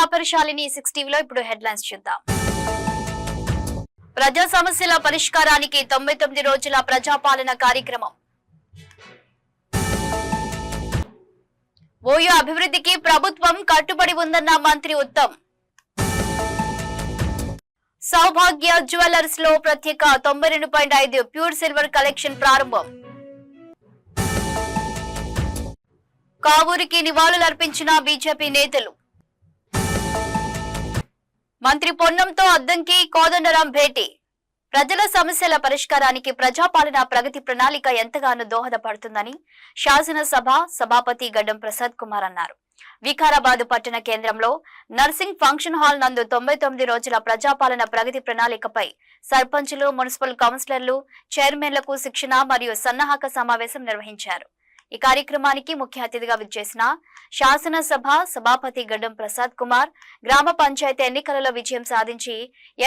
నా పేరు శాలిని 6 టీవీలో ఇప్పుడు హెడ్లైన్స్ చూద్దాం. ప్రజా సమస్యల పరిష్కారానికి 99 రోజుల ప్రజాపాలన కార్యక్రమం. ఓయూ అభివృద్ధికి ప్రభుత్వం కట్టుబడి ఉందన్న మంత్రి ఉత్తమ్. సౌభాగ్య జ్యువెలర్స్ లో ప్రత్యేక 92.5 ప్యూర్ సిల్వర్ కలెక్షన్ ప్రారంభం. కావూరికి నివాళులర్పించిన బీజేపీ నేతలు. మంత్రి పొన్నంతో అద్దంకి కోదండరాం భేటీ. ప్రజల సమస్యల పరిష్కారానికి ప్రజాపాలన ప్రగతి ప్రణాళిక ఎంతగానో దోహదపడుతుందని శాసనసభ సభాపతి గడ్డం ప్రసాద్ కుమార్ అన్నారు. వికారాబాద్ పట్టణ కేంద్రంలో నర్సింగ్ ఫంక్షన్ హాల్ నందు 99 రోజుల ప్రజాపాలన ప్రగతి ప్రణాళికపై సర్పంచులు, మున్సిపల్ కౌన్సిలర్లు, చైర్మన్లకు శిక్షణ మరియు సన్నాహక సమావేశం నిర్వహించారు. ఈ కార్యక్రమానికి ముఖ్య అతిథిగా విచ్చేసిన శాసనసభ సభాపతి గడ్డం ప్రసాద్ కుమార్ గ్రామ పంచాయతీ ఎన్నికలలో విజయం సాధించి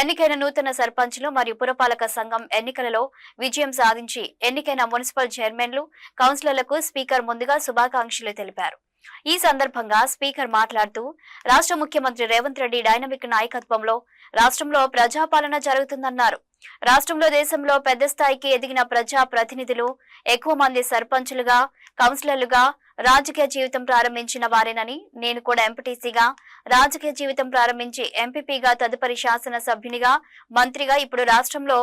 ఎన్నికైన నూతన సర్పంచులు మరియు పురపాలక సంఘం ఎన్నికలలో విజయం సాధించి ఎన్నికైన మున్సిపల్ చైర్మన్లు, కౌన్సిలర్లకు స్పీకర్ ముందుగా శుభాకాంక్షలు తెలిపారు. ఈ సందర్భంగా స్పీకర్ మాట్లాడుతూ రాష్ట్ర ముఖ్యమంత్రి రేవంత్ రెడ్డి డైనమిక్ నాయకత్వంలో రాష్ట్రంలో ప్రజాపాలన జరుగుతుందన్నారు. రాష్ట్రంలో దేశంలో పెద్ద స్థాయికి ఎదిగిన ప్రజా ప్రతినిధులు ఎక్కువ మంది సర్పంచులుగా, కౌన్సిలర్లుగా రాజకీయ జీవితం ప్రారంభించిన వారేనని, నేను కూడా ఎంపీటీసీగా రాజకీయ జీవితం ప్రారంభించి ఎంపీపీగా తదుపరి శాసన సభ్యునిగా, మంత్రిగా ఇప్పుడు రాష్ట్రంలో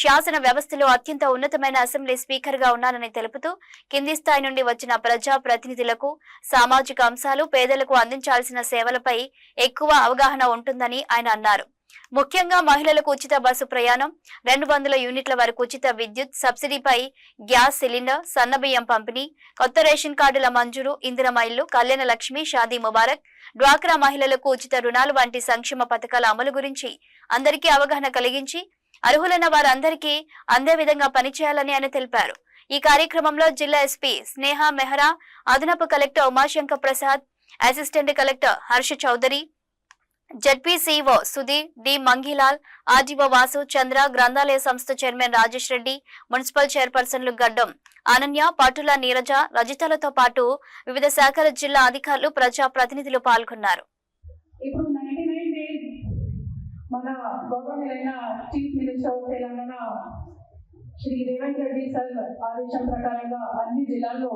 శాసన వ్యవస్థలో అత్యంత ఉన్నతమైన అసెంబ్లీ స్పీకర్ గా ఉన్నానని తెలుపుతూ కింది స్థాయి నుండి వచ్చిన ప్రజా ప్రతినిధులకు సామాజిక అంశాలు, పేదలకు అందించాల్సిన సేవలపై ఎక్కువ అవగాహన ఉంటుందని ఆయన అన్నారు. ముఖ్యంగా మహిళలకు ఉచిత బస్సు ప్రయాణం, 200 యూనిట్ల వరకు ఉచిత విద్యుత్ సబ్సిడీపై గ్యాస్ సిలిండర్, సన్నబియ్యం పంపిణీ, కొత్త రేషన్ కార్డుల మంజూరు, ఇందిరమ్మ ఇల్లు, కళ్యాణ లక్ష్మి, షాదీ ముబారక్, డ్వాక్రా మహిళలకు ఉచిత రుణాలు వంటి సంక్షేమ పథకాల అమలు గురించి అందరికీ అవగాహన కలిగించి అర్హులైన వారందరికీ అందే విధంగా పనిచేయాలని ఆయన తెలిపారు. ఈ కార్యక్రమంలో జిల్లా ఎస్పీ స్నేహ మెహ్రా, అదనపు collector Umashankar Prasad, assistant collector Harsha Chaudhary, ZP CEO Sudhir, D Mangilal, RDO Vasu Chandra, గ్రంథాలయ సంస్థ చైర్మన్ రాజేష్ రెడ్డి, మున్సిపల్ చైర్పర్సన్లు గడ్డం అనన్య, పాటుల నీరజ, రజితలతో పాటు వివిధ శాఖల జిల్లా అధికారులు, ప్రజా ప్రతినిధులు పాల్గొన్నారు. మన గౌరవనీయులైన chief minister Telangana Shri Revanth Reddy sir ఆదేశం ప్రకారంగా అన్ని జిల్లాల్లో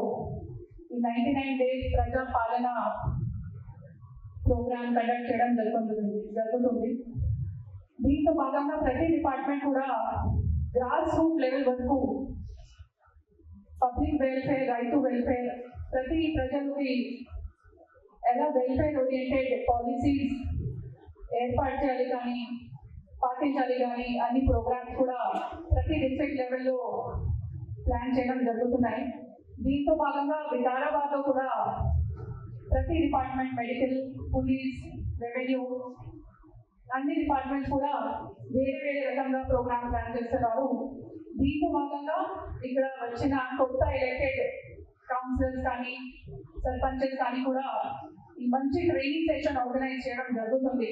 ఈ 99 డేస్ ప్రజా పాలన ప్రోగ్రామ్ కండక్ట్ చేయడం జరుగుతుంది. దీంతో భాగంగా ప్రతి డిపార్ట్మెంట్ కూడా గ్రాస్ రూట్ లెవెల్ వరకు పబ్లిక్ వెల్ఫేర్, రైతు వెల్ఫేర్, ప్రతి ప్రజలకి ఎలా వెల్ఫేర్ ఓరియంటెడ్ పాలసీస్ ఏర్పాటు చేయాలి కానీ పాటించాలి కానీ అన్ని ప్రోగ్రామ్స్ కూడా ప్రతి డిస్ట్రిక్ట్ లెవెల్లో ప్లాన్ చేయడం జరుగుతున్నాయి. దీంతో భాగంగా వికారాబాద్లో కూడా ప్రతి డిపార్ట్మెంట్, మెడికల్, పోలీస్, రెవెన్యూ అన్ని డిపార్ట్మెంట్స్ కూడా వేరే వేరే రకంగా ప్రోగ్రామ్ ప్లాన్ చేస్తున్నారు. దీంతో భాగంగా ఇక్కడ వచ్చిన కొత్త ఎలక్టెడ్ కౌన్సిలర్స్ కానీ సర్పంచెస్ కానీ కూడా ఈ మంచి ట్రైనింగ్ సెషన్ ఆర్గనైజ్ చేయడం జరుగుతుంది.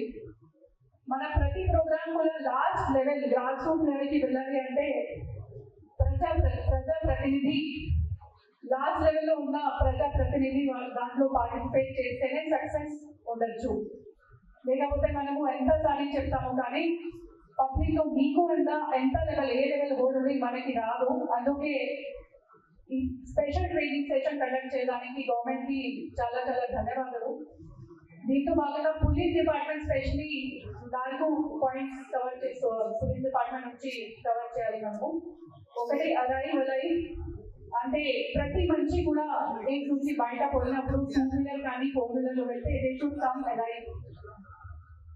మన ప్రతి ప్రోగ్రామ్ కూడా లాస్ట్ లెవెల్, గ్రాస్ రూట్ లెవెల్కి వెళ్ళాలి అంటే ప్రజా ప్రతినిధి లాస్ట్ లెవెల్లో ఉన్న ప్రజా ప్రతినిధి దాంట్లో పార్టిసిపేట్ చేస్తేనే సక్సెస్ ఉండొచ్చు. లేకపోతే మనము ఎంతసారి చెప్తాము కానీ పబ్లిక్ లో మీకు ఎంత లెవెల్, ఏ లెవెల్ హోల్డ్ మనకి రాదు. అందుకే ఈ స్పెషల్ ట్రైనింగ్ సెషన్ కండక్ట్ చేయడానికి గవర్నమెంట్ కి చాలా చాలా ధన్యవాదాలు. దీంతో భాగంగా police department especially 4 points cover చేస్తూ పోలీస్ డిపార్ట్మెంట్ నుంచి కవర్ చేయాలి. మనము ఒకటి అరాయి వలయి అంటే ప్రతి మనిషి కూడా ఇంటి నుంచి బయట పోయినప్పుడు 2 వీలర్ కానీ 4 వీలర్లో వెళ్తే దే షుడ్ కమ్ అలైవ్.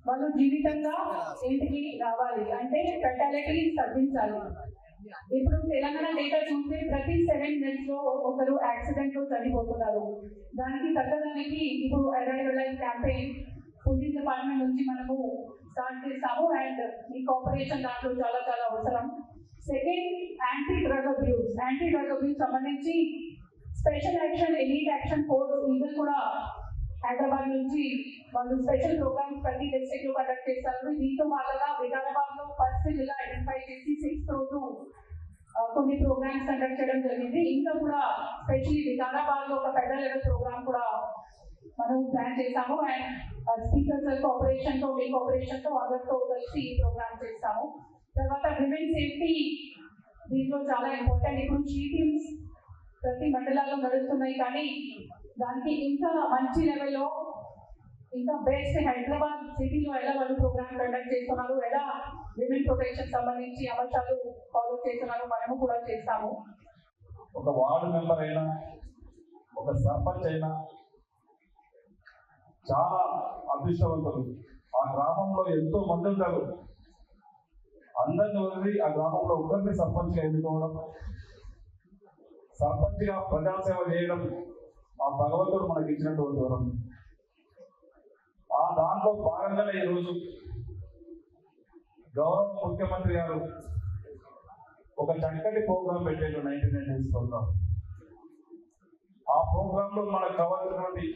వాళ్ళు జీవితంగా ఇంటికి రావాలి అంటే ఫెటాలిటీ తగ్గించాలి. ఇప్పుడు తెలంగాణ డేటా చూస్తే ప్రతి 7 minutes లో ఒకరు యాక్సిడెంట్ లో చనిపోతున్నారు. దానికి తగ్గడానికి ఇప్పుడు అరైవల్ క్యాంపెయిన్ పోలీస్ డిపార్ట్మెంట్ నుంచి మనము స్టార్ట్ చేస్తాము అండ్ ఈ కోఆపరేషన్ దాంట్లో చాలా చాలా అవసరం. సెకండ్, యాంటీ డ్రగ్ అబ్యూస్ సంబంధించి special action, elite action force eagle కూడా హైదరాబాద్ నుంచి వాళ్ళు స్పెషల్ ప్రోగ్రామ్స్ ప్రతి డిస్ట్రిక్ట్ లో కండక్ట్ చేస్తారు. దీంతో భాగంగా వికారాబాద్ లో ఫస్ట్ జిల్లా ఐడెంటిఫై చేసి 6th రోజు కొన్ని ప్రోగ్రామ్స్ కండక్ట్ చేయడం జరిగింది. ఇంకా కూడా స్పెషల్లీ వికారాబాద్ లో ఒక పెద్ద లెవెల్ ప్రోగ్రామ్ కూడా మనం ప్లాన్ చేసాము. అండ్ స్పీకర్స్ కోఆపరేషన్ తో, మీ కోఆపరేషన్ తో, అందరితో కలిసి ఈ ప్రోగ్రామ్ చేస్తాము. తర్వాత విమెన్ సేఫ్టీ దీంట్లో చాలా ఇంపార్టెంట్. ఇప్పుడు షీటింగ్స్ ప్రతి మండలాల్లో నడుస్తున్నాయి, కానీ దానికి ఇంకా మంచి లెవెల్లో, ఇంకా బెస్ట్ హైదరాబాద్ సిటీలో ఎలా వాళ్ళు ప్రోగ్రామ్ కండక్ట్ చేస్తున్నారు, ఎలా విమెన్ ప్రొటెక్షన్ సంబంధించి అంశాలు ఫాలో చేస్తున్నారు, మనము కూడా చేస్తాము. ఒక వార్డు మెంబర్ అయినా, ఒక సర్పంచ్ అయినా చాలా అదృష్టవంతులు. ఆ గ్రామంలో ఎంతో మంది ఉంటారు. అందరిని వదిలి ఆ గ్రామంలో ఒకరిని సర్పంచ్గా ఎన్నుకోవడం, సర్పంచ్గా ప్రజాసేవ చేయడం ఆ భగవంతుడు మనకి ఇచ్చినటువంటి వరం. ఆ దాంట్లో భాగంగానే ఈరోజు గౌరవ ముఖ్యమంత్రి గారు ఒక చక్కటి ప్రోగ్రాం పెట్టారు, 99 డేస్ ప్రోగ్రాం. ఆ ప్రోగ్రాంలో మనకు కావాల్సినటువంటి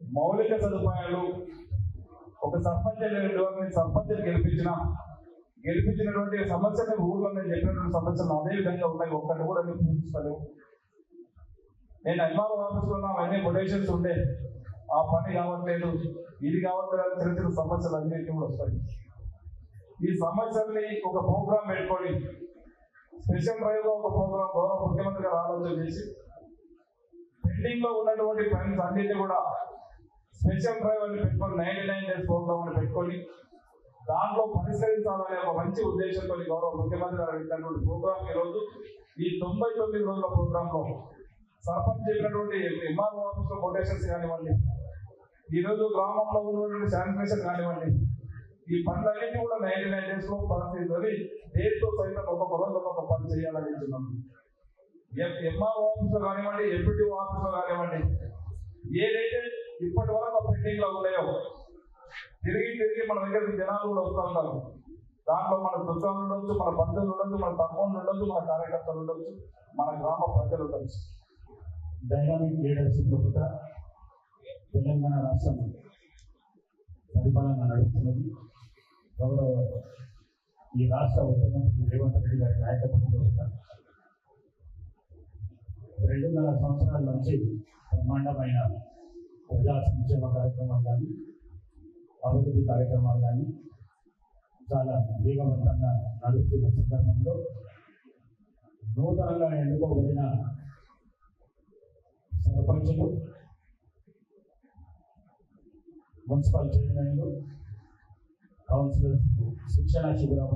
మౌలిక సదుపాయాలు, ఒక సర్పంచ్ సర్పంచ్ని గెలిపించినటువంటి సమస్యలు ఊళ్ళో నేను చెప్పినటువంటి సమస్యలు అదే విధంగా ఉన్నాయి. ఒక్కటి కూడా పూజిస్తారు. నేను ఎంఆర్ఓ ఆఫీస్లో అవన్నీ పొటేషన్స్ ఉండే ఆ పని కావట్లేదు, ఇది కావట్లేదు, చిన్న చిన్న సమస్యలు అన్నింటి కూడా వస్తాయి. ఈ సమస్యల్ని ఒక ప్రోగ్రాం పెట్టుకొని స్పెషల్ డ్రైవ్ లో ఒక ప్రోగ్రాం గౌరవ ముఖ్యమంత్రి గారు ఆలోచన చేసి పెండింగ్ లో ఉన్నటువంటి పనులు అన్నింటినీ కూడా స్పెషల్ డ్రైవ్ అని పెట్టుకొని 99 డేస్ ప్రోగ్రామ్ అని పెట్టుకొని దాంట్లో పరిష్కరించాలనే ఒక మంచి ఉద్దేశంతో గౌరవ ముఖ్యమంత్రి గారు ఇచ్చినటువంటి ప్రోగ్రామ్ ఈరోజు ఈ 99 రోజుల ప్రోగ్రామ్ లో సర్పంచ్ చెప్పినటువంటి ఎంఆర్ఓ ఆఫీస్ లో కొటేషన్స్ కానివ్వండి, ఈరోజు గ్రామంలో ఉన్నటువంటి శానిటేషన్ కానివ్వండి, ఈ పనులన్నింటినీ కూడా 99 డేస్ లో పరిస్థితి డేట్తో సైతం ఒక్కొక్క రోజు ఒక్కొక్క పని చేయాలని ఇస్తున్నాం. ఎంఆర్ఓ ఆఫీస్ లో కానివ్వండి, ఎంపీటీఓ ఆఫీస్ లో కానివ్వండి, ఏదైతే ఇప్పటి వరకు పెండింగ్ లో ఉన్నాయో తిరిగి మన దగ్గరికి జనాలు కూడా వస్తూ ఉంటారు. దాంట్లో మన చుట్టాలు ఉండొచ్చు, మన బంధువులు ఉండొచ్చు, మన తమ్ముళ్ళు ఉండొచ్చు, మన కార్యకర్తలు ఉండొచ్చు, మన గ్రామ ప్రజలు ఉండొచ్చు. డైనామిక్ లీడర్షిప్ కూడా తెలంగాణ రాష్ట్రం పరిపాలన నడుస్తున్నది. గౌరవ ఈ రాష్ట్ర ముఖ్యమంత్రి రేవంత్ రెడ్డి గారి నాయకత్వంలో 2.5 సంవత్సరాల నుంచి బ్రహ్మాండమైన ప్రజా సంక్షేమ కార్యక్రమాలు కానీ, అభివృద్ధి కార్యక్రమాలు కానీ చాలా వేగవంతంగా నడుస్తున్న సందర్భంలో నూతనంగా ఎన్నుకోబడిన సర్పంచులు, మున్సిపల్ చైర్మన్లు, కౌన్సిలర్స్ శిక్షణ శిబిరం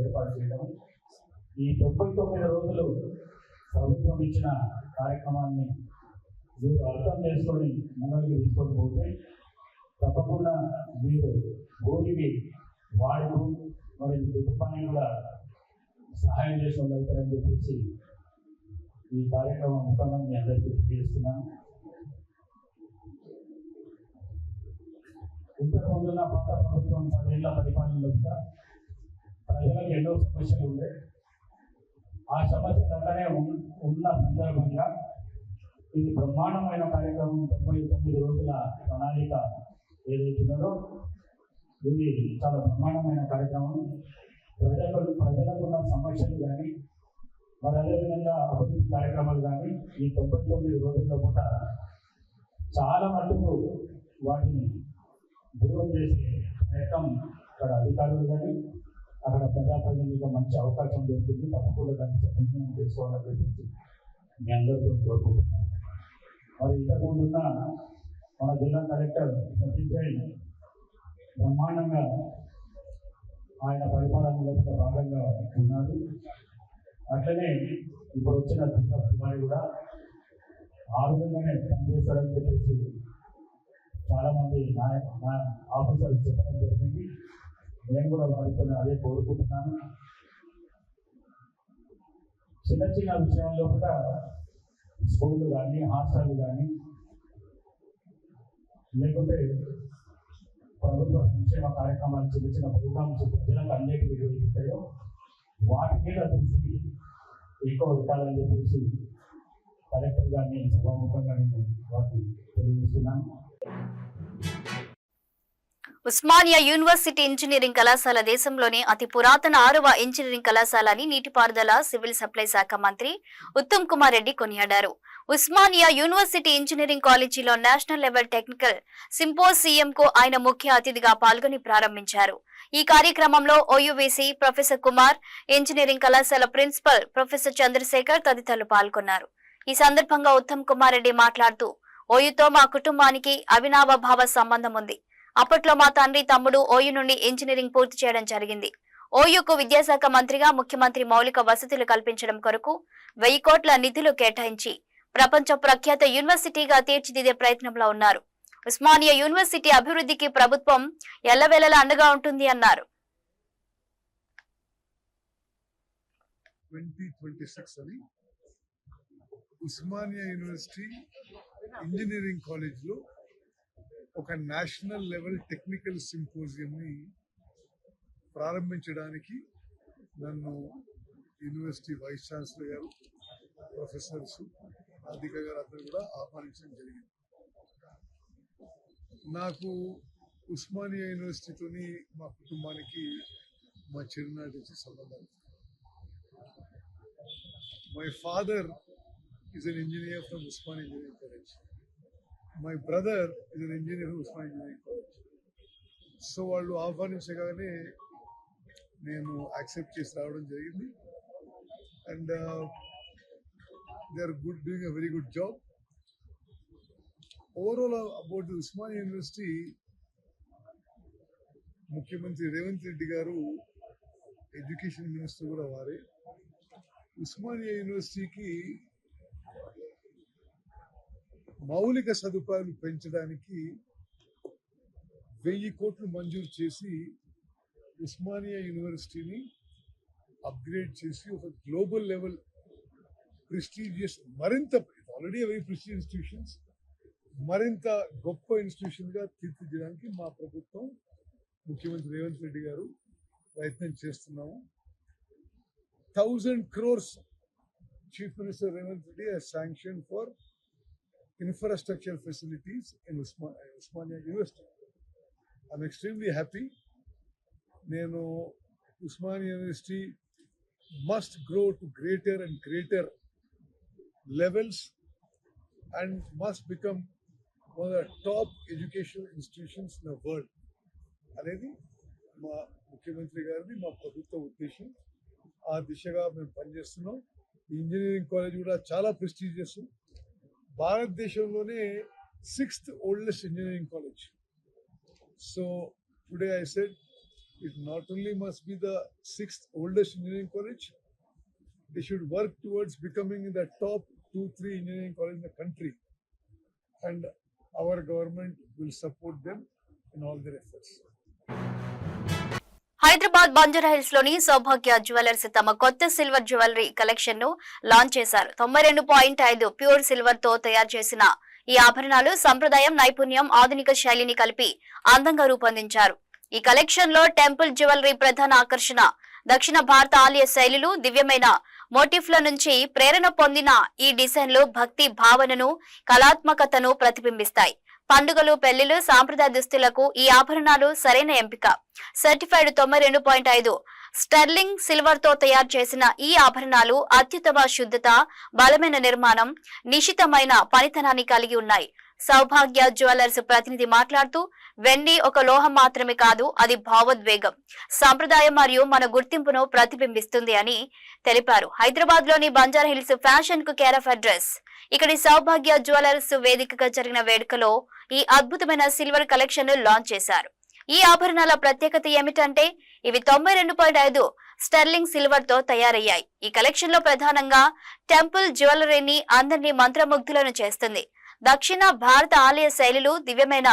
ఏర్పాటు చేయడం, ఈ 99 రోజులు ప్రభుత్వం ఇచ్చిన కార్యక్రమాన్ని మీరు అర్థం చేసుకొని ముందుకు తీసుకొని పోతే తప్పకుండా మీరు ఊరికి వాడుకు మరి కుటుంబానికి కూడా సహాయం చేసి ఉండగలుగుతారని చెప్పేసి ఈ కార్యక్రమం ముఖంగా మీ అందరికీ తెలియజేస్తున్నాను. ఇంతకుముందున్న పాత ప్రభుత్వం 10 ఏళ్ల పరిపాలనలో కూడా ప్రజలకు ఎన్నో సమస్యలు ఉండే. ఆ సమస్యలంటనే ఉన్న సందర్భంగా ఇది బ్రహ్మాండమైన కార్యక్రమం 99 రోజుల ప్రణాళిక ఏదైతున్నదో ఇది చాలా బ్రహ్మాండమైన కార్యక్రమం. ప్రజలకున్న సమస్యలు కానీ మరి అదేవిధంగా అభివృద్ధి కార్యక్రమాలు కానీ ఈ 99 రోజుల్లో కూడా చాలా మటుకు వాటిని దూరం చేసే ప్రయత్నం అక్కడ అధికారులు కానీ అక్కడ ప్రజాప్రతినిధులకు మంచి అవకాశం దొరుకుతుంది. తప్పకుండా దాన్ని సద్వినియోగం చేసుకోవాలని చెప్పి మీ అందరితో కోరుకుంటున్నాను. మరి ఇంతకుముందున్న మన జిల్లా కలెక్టర్ సతీష్ జైన్ బ్రహ్మాండంగా ఆయన పరిపాలనలో కూడా భాగంగా ఉన్నారు. అట్లనే ఇప్పుడు వచ్చిన దీపక్ తివారీ కూడా ఆ విధంగానే పనిచేస్తారని చెప్పేసి చాలామంది నా ఆఫీసర్లు చెప్పడం జరిగింది. నేను కూడా వారితో అదే కోరుకుంటున్నాను. చిన్న చిన్న విషయంలో కూడా స్కూళ్ళు కానీ, హాస్టళ్ళు కానీ, లేకుంటే ప్రభుత్వ సంక్షేమ కార్యక్రమాలు చిన్న చిన్న ప్రోగ్రామ్స్ ప్రజలకు అన్నిటి నిర్వహిస్తాయో వాటి మీద దృష్టి ఎక్కువ పెట్టాలని చెప్పేసి కలెక్టర్ గారిని సభాముఖంగా నేను వారికి తెలియజేస్తున్నాను. ఉస్మానియా యూనివర్సిటీ ఇంజనీరింగ్ కళాశాల దేశంలోని అతి పురాతన 6వ ఇంజనీరింగ్ కళాశాల అని నీటిపారుదల సివిల్ సప్లై శాఖ మంత్రి ఉత్తమ్ కుమార్ రెడ్డి కొనియాడారు. ఉస్మానియా యూనివర్సిటీ ఇంజనీరింగ్ కాలేజీలో నేషనల్ లెవెల్ టెక్నికల్ సింపోసియం కు ఆయన ముఖ్య అతిథిగా పాల్గొని ప్రారంభించారు. ఈ కార్యక్రమంలో ఓయూవీసీ ప్రొఫెసర్ కుమార్, ఇంజనీరింగ్ కళాశాల ప్రిన్సిపల్ ప్రొఫెసర్ చంద్రశేఖర్ తదితరులు పాల్గొన్నారు. ఈ సందర్భంగా ఉత్తమ్ కుమార్ రెడ్డి మాట్లాడుతూ, ఓయూతో మా కుటుంబానికి అవినాభావ సంబంధం ఉంది. అప్పట్లో మా తండ్రి, తమ్ముడు ఓయూ నుండి ఇంజనీరింగ్ పూర్తి చేయడం జరిగింది. ఓయూకు విద్యాశాఖ మంత్రిగా ముఖ్యమంత్రి మౌలిక వసతులు కల్పించడం కొరకు 1000 కోట్ల నిధులు కేటాయించి ప్రపంచ ప్రఖ్యాత యూనివర్సిటీగా తీర్చిదిద్దే ప్రయత్నంలో ఉన్నారు. ఉస్మానియా యూనివర్సిటీ అభివృద్ధికి ప్రభుత్వం ఎల్లవేళలా అండగా ఉంటుంది అన్నారు. 2026 అని ఉస్మానియా యూనివర్సిటీ ఇంజనీరింగ్ కాలేజ్లో ఒక నేషనల్ లెవెల్ టెక్నికల్ సింపోజియంని ప్రారంభించడానికి నన్ను యూనివర్సిటీ వైస్ ఛాన్సలర్ గారు, ప్రొఫెసర్స్, అధిక గారు అందరూ కూడా ఆహ్వానించడం జరిగింది. నాకు ఉస్మానియా యూనివర్సిటీతోని మా కుటుంబానికి మా చిరునాటి నుంచి సంబంధాలు. My father is an engineer from Osmania engineering college. My brother is an engineer who Usmania Engineering College. So వాళ్ళు ఆహ్వానించగానే నేను యాక్సెప్ట్ చేసి రావడం జరిగింది. And they are doing a very good job. Overall about the Osmania university, ముఖ్యమంత్రి రేవంత్ రెడ్డి గారు, education minister కూడా వారే. ఉస్మానియా యూనివర్సిటీకి మౌలిక సదుపాయాలు పెంచడానికి 1000 కోట్లు మంజూరు చేసి ఉస్మానియా యూనివర్సిటీని అప్గ్రేడ్ చేసి ఒక గ్లోబల్ లెవెల్ ప్రెస్టీజియస్, మరింత ఆల్రెడీ వెరీ ప్రెస్టీజియస్ ఇన్స్టిట్యూషన్స్, మరింత గొప్ప ఇన్స్టిట్యూషన్గా తీర్చిదిద్దడానికి మా ప్రభుత్వం, ముఖ్యమంత్రి రేవంత్ రెడ్డి గారు ప్రయత్నం చేస్తున్నాము. 1000 crores chief minister Revanth Reddy has sanctioned for infrastructure facilities in Usmania University. I'm extremely happy. Nenu Usmania University must grow to greater and greater levels and must become one of the top educational institutions in the world. అనేది మా ముఖ్యమంత్రి గారిది, మా ప్రభుత్వ ఉద్దేశం. ఆ దిశగా మేము పనిచేస్తున్నాం. ఇంజనీరింగ్ కాలేజ్ కూడా చాలా ప్రెస్టీజియస్. భారతదేశంలోనే 6th oldest engineering college. So today I said it not only must be the 6th oldest engineering college, they should work towards becoming the top 2-3 engineering college in the country, and our government will support them in all their efforts. Hyderabad Banjara Hills లోని సౌభాగ్య jewellers తమ కొత్త silver jewellery collection ను launch చేశారు. 92.5 pure silver తో తయారు చేసిన ఈ ఆభరణాలు సంప్రదాయం, నైపుణ్యం, ఆధునిక శైలిని కలిపి అందంగా రూపొందించారు. ఈ కలెక్షన్ లో టెంపుల్ జ్యువెలరీ ప్రధాన ఆకర్షణ. దక్షిణ భారత ఆలయ శైలులు, దివ్యమైన మోటిఫ్ల నుంచి ప్రేరణ పొందిన ఈ డిజైన్లు భక్తి భావనను, కళాత్మకతను ప్రతిబింబిస్తాయి. పండుగలు, పెళ్లిలు, సాంప్రదాయ దుస్తులకు ఈ ఆభరణాలు సరైన ఎంపిక. సర్టిఫైడ్ 92.5 స్టెర్లింగ్ సిల్వర్ తో తయారు చేసిన ఈ ఆభరణాలు అత్యుత్తమ శుద్ధత, బలమైన నిర్మాణం, నిశితమైన పనితనాన్ని కలిగి ఉన్నాయి. సౌభాగ్య జ్యువెలర్స్ ప్రతినిధి మాట్లాడుతూ, వెండి ఒక లోహం మాత్రమే కాదు, అది భావోద్వేగం, సాంప్రదాయం మరియు మన గుర్తింపును ప్రతిబింబిస్తుంది అని తెలిపారు. హైదరాబాద్ లోని బంజారాహిల్స్ ఫ్యాషన్ కు కేర్ ఆఫ్ అడ్రస్. ఇక్కడి సౌభాగ్య జ్యువెలర్స్ వేదికగా జరిగిన వేడుకలో ఈ అద్భుతమైన సిల్వర్ కలెక్షన్ ను లాంచ్ చేశారు. ఈ ఆభరణాల ప్రత్యేకత ఏమిటంటే ఇవి 92.5 స్టెర్లింగ్ సిల్వర్ తో తయారయ్యాయి. ఈ కలెక్షన్ లో ప్రధానంగా టెంపుల్ జ్యువెలరీని అందరినీ మంత్రముగ్ధులను చేస్తుంది. దక్షిణ భారత ఆలయ శైలులు, దివ్యమైన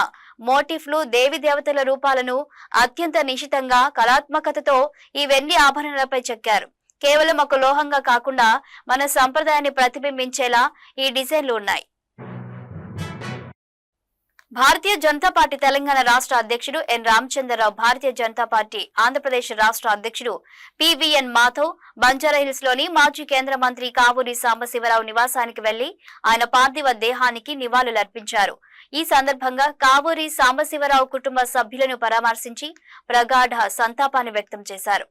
మోటిఫ్లు, దేవి దేవతల రూపాలను అత్యంత నిశితంగా, కళాత్మకతతో ఈ వెండి ఆభరణాలపై చెక్కారు. కేవలం ఒక లోహంగా కాకుండా మన సంప్రదాయాన్ని ప్రతిబింబించేలా ఈ డిజైన్లు ఉన్నాయి. భారతీయ జనతా పార్టీ తెలంగాణ రాష్ట్ర అధ్యక్షుడు ఎన్ రామచంద్రరావు, భారతీయ జనతా పార్టీ ఆంధ్రప్రదేశ్ రాష్ట్ర అధ్యక్షుడు పివిఎన్ మాధవ్ బంజారాహిల్స్ లోని మాజీ కేంద్ర మంత్రి కావూరి సాంబశివరావు నివాసానికి వెళ్లి ఆయన పార్థివ దేహానికి నివాళులర్పించారు. ఈ సందర్భంగా కావూరి సాంబశివరావు కుటుంబ సభ్యులను పరామర్శించి ప్రగాఢ సంతాపాన్ని వ్యక్తం చేశారు.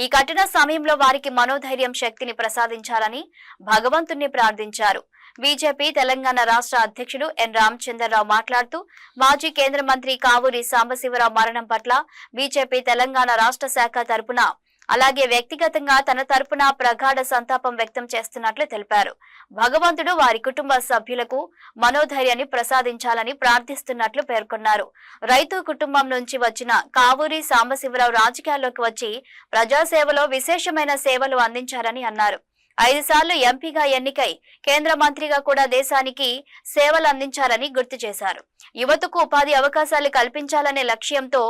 ఈ కఠిన సమయంలో వారికి మనోధైర్యం, శక్తిని ప్రసాదించాలని భగవంతుణ్ణి ప్రార్థించారు. బీజేపీ తెలంగాణ రాష్ట్ర అధ్యక్షుడు ఎన్ రామచంద్రరావు మాట్లాడుతూ మాజీ కేంద్ర మంత్రి కావూరి సాంబశివరావు మరణం పట్ల బీజేపీ తెలంగాణ రాష్ట్ర శాఖ తరపున అలాగే వ్యక్తిగతంగా తన తరపున ప్రగాఢ సంతాపం వ్యక్తం చేస్తున్నట్లు తెలిపారు. భగవంతుడు వారి కుటుంబ సభ్యులకు మనోధైర్యాన్ని ప్రసాదించాలని ప్రార్థిస్తున్నట్లు పేర్కొన్నారు. రైతు కుటుంబం నుంచి వచ్చిన కావూరి సాంబశివరావు రాజకీయాల్లోకి వచ్చి ప్రజాసేవలో విశేషమైన సేవలు అందించారని అన్నారు. 5 సార్లు ఎంపీగా ఎన్నికై కేంద్ర మంత్రిగా కూడా దేశానికి సేవలు అందించారని గుర్తు చేశారు. యువతకు ఉపాధి అవకాశాలు కల్పించాలనే లక్ష్యంతో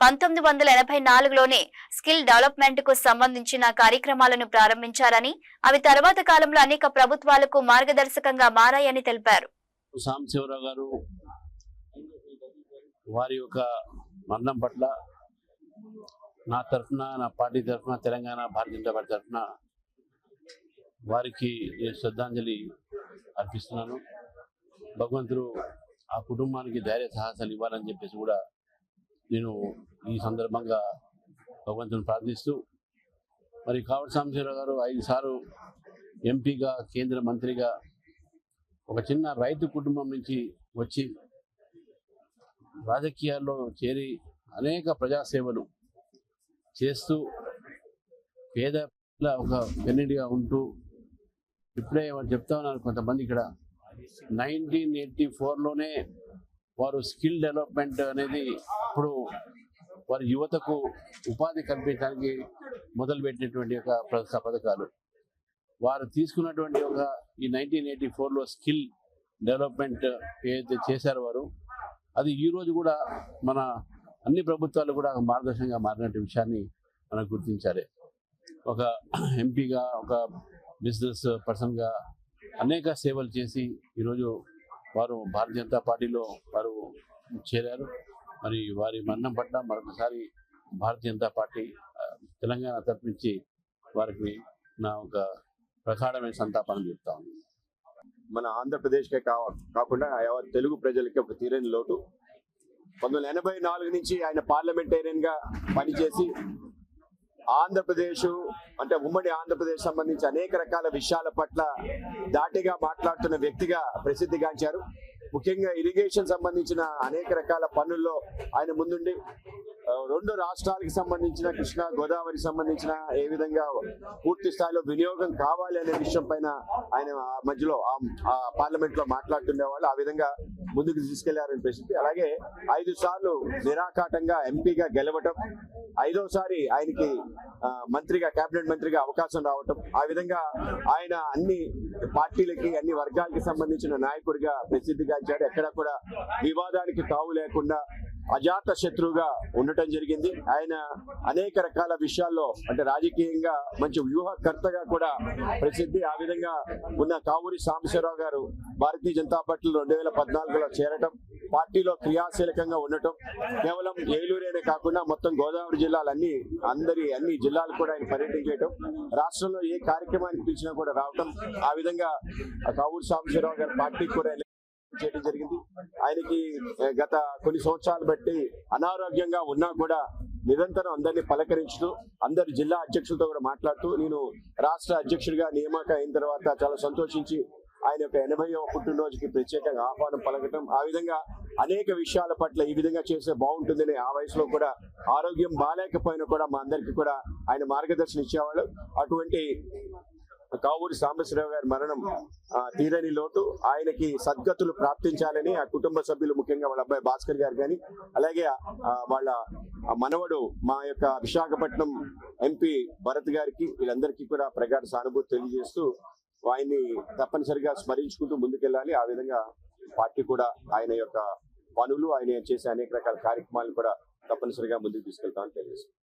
1984లోనే స్కిల్ డెవలప్మెంట్ కు సంబంధించిన కార్యక్రమాలను ప్రారంభించారని, అవి తర్వాత కాలంలో అనేక ప్రభుత్వాలకు మార్గదర్శకంగా మారాయని తెలిపారు. సాంబశివరావు గారు వారి యొక్క మరణం పట్ల నా తరఫున, నా పార్టీ తరఫున, తెలంగాణ భారతీయ జనతా పార్టీ తరఫున వారికి నేను శ్రద్ధాంజలి అర్పిస్తున్నాను. భగవంతుడు ఆ కుటుంబానికి ధైర్య సాహసాలు ఇవ్వాలని చెప్పేసి కూడా నేను ఈ సందర్భంగా భగవంతుని ప్రార్థిస్తూ, మరి కావూరి సాంబశివరావు గారు 5 సార్లు ఎంపీగా, కేంద్ర మంత్రిగా ఒక చిన్న రైతు కుటుంబం నుంచి వచ్చి రాజకీయాల్లో చేరి అనేక ప్రజాసేవలు చేస్తూ పేద ఒక పెన్నిడిగా ఉంటూ, ఇప్పుడే వారు చెప్తా ఉన్నారు కొంతమంది ఇక్కడ 1984లోనే వారు స్కిల్ డెవలప్మెంట్ అనేది అప్పుడు వారి యువతకు ఉపాధి కల్పించడానికి మొదలుపెట్టినటువంటి ఒక పథకాలు వారు తీసుకున్నటువంటి ఈ 1984లో స్కిల్ డెవలప్మెంట్ ఏదైతే చేశారో వారు, అది ఈరోజు కూడా మన అన్ని ప్రభుత్వాలు కూడా మార్గదర్శకంగా మారినటువంటి విషయాన్ని మనం గుర్తించాలి. ఒక ఎంపీగా, ఒక బిజినెస్ పర్సన్గా అనేక సేవలు చేసి ఈరోజు వారు భారతీయ జనతా పార్టీలో వారు చేరారు. మరి వారి మరణం పట్ల మరొకసారి భారతీయ జనతా పార్టీ తెలంగాణ తరపు నుంచి వారికి నా ఒక ప్రగాఢమైన సంతాపాన్ని చెప్తా ఉంది. మన ఆంధ్రప్రదేశ్కే కాకుండా తెలుగు ప్రజలకి ఒక తీరని లోటు. 1984 నుంచి ఆయన పార్లమెంటేరియన్గా పనిచేసి ఆంధ్రప్రదేశ్ అంటే ఉమ్మడి ఆంధ్రప్రదేశ్ సంబంధించి అనేక రకాల విషయాల పట్ల దాటిగా మాట్లాడుతున్న వ్యక్తిగా ప్రసిద్ధిగాంచారు. ముఖ్యంగా ఇరిగేషన్ సంబంధించిన అనేక రకాల పనుల్లో ఆయన ముందుండి 2 రాష్ట్రాలకు సంబంధించిన కృష్ణా గోదావరి సంబంధించిన ఏ విధంగా పూర్తి స్థాయిలో వినియోగం కావాలి అనే విషయం పైన ఆయన మధ్యలో ఆ పార్లమెంట్ లో మాట్లాడుతుండేవాళ్ళు. ఆ విధంగా ముందుకు తీసుకెళ్లారని ప్రసిద్ధి. అలాగే 5 సార్లు నిరాఘాటంగా ఎంపీగా గెలవటం, 5వసారి ఆయనకి మంత్రిగా, కేబినెట్ మంత్రిగా అవకాశం రావటం, ఆ విధంగా ఆయన అన్ని పార్టీలకి, అన్ని వర్గాలకి సంబంధించిన నాయకుడిగా ప్రసిద్ధిగాంచాడు. ఎక్కడ కూడా వివాదానికి తావు లేకుండా అజాత శత్రువుగా ఉండటం జరిగింది. ఆయన అనేక రకాల విషయాల్లో అంటే రాజకీయంగా మంచి వ్యూహకర్తగా కూడా ప్రసిద్ధి. ఆ విధంగా ఉన్న కావూరి సాంబశివరావు గారు భారతీయ జనతా పార్టీలో 2014లో చేరటం, పార్టీలో క్రియాశీలకంగా ఉండటం, కేవలం ఏలూరేనే కాకుండా మొత్తం గోదావరి జిల్లాలన్నీ అన్ని జిల్లాలు కూడా ఆయన పర్యటన చేయటం, రాష్ట్రంలో ఏ కార్యక్రమానికి పిలిచినా కూడా రావటం, ఆ విధంగా కావూరి సాంబశివరావు గారి పార్టీకి కూడా చేయడం జరిగింది. ఆయనకి గత కొన్ని సంవత్సరాలు బట్టి అనారోగ్యంగా ఉన్నా కూడా నిరంతరం అందరినీ పలకరించుతూ, అందరి జిల్లా అధ్యక్షులతో కూడా మాట్లాడుతూ, నేను రాష్ట్ర అధ్యక్షుడిగా నియామకం అయిన తర్వాత చాలా సంతోషించి ఆయన యొక్క 80వ పుట్టినరోజుకి ప్రత్యేకంగా ఆహ్వానం పలకటం, ఆ విధంగా అనేక విషయాల పట్ల ఈ విధంగా చేస్తే బాగుంటుందని ఆ వయసులో కూడా ఆరోగ్యం బాగాలేకపోయినా కూడా మా అందరికీ కూడా ఆయన మార్గదర్శనం ఇచ్చేవాళ్ళు. అటువంటి కావూరి సాంబశివరావు గారి మరణం తీరని లోటు. ఆయనకి సద్గతులు ప్రాప్తించాలని ఆ కుటుంబ సభ్యులు, ముఖ్యంగా వాళ్ళ అబ్బాయి భాస్కర్ గారు కానీ, అలాగే వాళ్ళ మనవడు మా యొక్క విశాఖపట్నం ఎంపీ భరత్ గారికి, వీళ్ళందరికీ కూడా ప్రగాఢ సానుభూతి తెలియజేస్తూ ఆయన్ని తప్పనిసరిగా స్మరించుకుంటూ ముందుకెళ్ళాలి. ఆ విధంగా పార్టీ కూడా ఆయన యొక్క పనులు, ఆయన చేసే అనేక రకాల కార్యక్రమాలను కూడా తప్పనిసరిగా ముందుకు తీసుకెళ్తామని తెలియజేస్తుంది.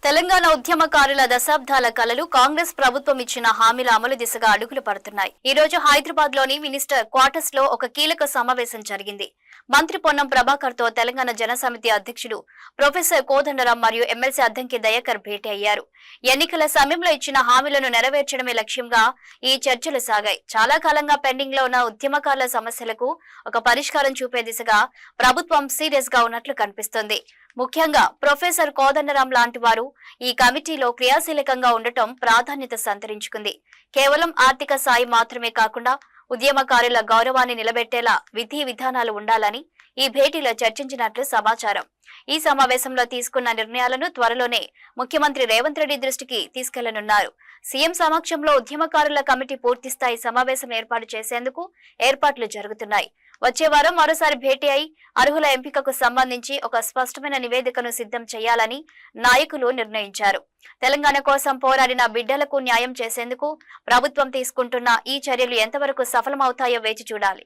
తెలంగాణ ఉద్యమకారుల దశాబ్దాల కలలు కాంగ్రెస్ ప్రభుత్వం ఇచ్చిన హామీల అమలు దిశగా అడుగులు పడుతున్నాయి. ఈ రోజు హైదరాబాద్ లోని మినిస్టర్ క్వార్టర్స్ లో ఒక కీలక సమావేశం జరిగింది. మంత్రి పొన్నం ప్రభాకర్ తో తెలంగాణ జనసమితి అధ్యక్షుడు ప్రొఫెసర్ కోదండరాం మరియు ఎమ్మెల్సీ అద్దంకి దయాకర్ భేటీ అయ్యారు. ఎన్నికల సమయంలో ఇచ్చిన హామీలను నెరవేర్చడమే లక్ష్యంగా ఈ చర్చలు సాగాయి. చాలా కాలంగా పెండింగ్ లో ఉన్న ఉద్యమకారుల సమస్యలకు ఒక పరిష్కారం చూపే దిశగా ప్రభుత్వం సీరియస్ గా ఉన్నట్లు కనిపిస్తోంది. ముఖ్యంగా ప్రొఫెసర్ కోదండరాం లాంటి వారు ఈ కమిటీలో క్రియాశీలకంగా ఉండటం ప్రాధాన్యత సంతరించుకుంది. కేవలం ఆర్థిక సాయం మాత్రమే కాకుండా ఉద్యమకారుల గౌరవాన్ని నిలబెట్టేలా విధి విధానాలు ఉండాలని ఈ భేటీలో చర్చించినట్లు సమాచారం. ఈ సమావేశంలో తీసుకున్న నిర్ణయాలను త్వరలోనే ముఖ్యమంత్రి రేవంత్ రెడ్డి దృష్టికి తీసుకెళ్లనున్నారు. సీఎం సమక్షంలో ఉద్యమకారుల కమిటీ పూర్తిస్థాయి సమావేశం ఏర్పాటు చేసేందుకు ఏర్పాట్లు జరుగుతున్నాయి. వచ్చే వారం మరోసారి భేటీ అయి అర్హుల ఎంపికకు సంబంధించి ఒక స్పష్టమైన నివేదికను సిద్ధం చేయాలని నాయకులు నిర్ణయించారు. తెలంగాణ కోసం పోరాడిన బిడ్డలకు న్యాయం చేసేందుకు ప్రభుత్వం తీసుకుంటున్న ఈ చర్యలు ఎంతవరకు సఫలమవుతాయో వేచి చూడాలి.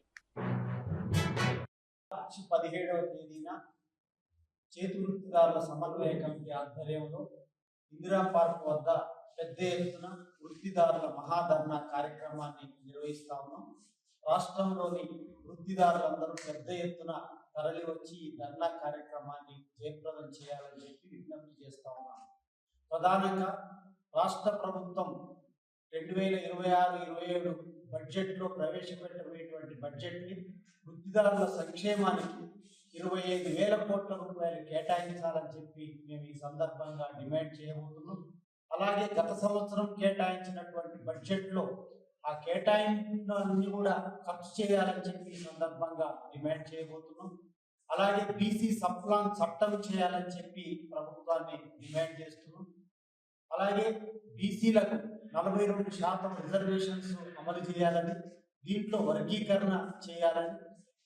మార్చి 17వ తేదీన చేతి వృత్తిదారుల సమన్వయ కమిటీ ఆధ్వర్యంలో ఇందిరా పార్క్ వద్ద పెద్ద ఎత్తున వృత్తిదారుల మహాధర్నా కార్యక్రమాన్ని నిర్వహిస్తా ఉన్నాం. రాష్ట్రంలోని వృత్తిదారులందరూ పెద్ద ఎత్తున తరలి వచ్చి ఈ ధర్నా కార్యక్రమాన్ని జయప్రదం చేయాలని చెప్పి విజ్ఞప్తి చేస్తా ఉన్నాం. ప్రధానంగా రాష్ట్ర ప్రభుత్వం 2026-27 బడ్జెట్లో ప్రవేశపెట్టబోయేటువంటి బడ్జెట్ని వృత్తిదారుల సంక్షేమానికి 25,000 కోట్ల రూపాయలు కేటాయించాలని చెప్పి మేము ఈ సందర్భంగా డిమాండ్ చేయబోతున్నాం. అలాగే గత సంవత్సరం కేటాయించినటువంటి బడ్జెట్లో ఆ కేటాయింపులన్నీ కూడా ఖర్చు చేయాలని చెప్పి ఈ సందర్భంగా డిమాండ్ చేయబోతున్నాం. అలాగే బీసీ సప్లాన్ చట్టం చేయాలని చెప్పి ప్రభుత్వాన్ని డిమాండ్ చేస్తున్నాం. అలాగే బీసీలకు 42% రిజర్వేషన్స్ అమలు చేయాలని, దీంట్లో వర్గీకరణ చేయాలని,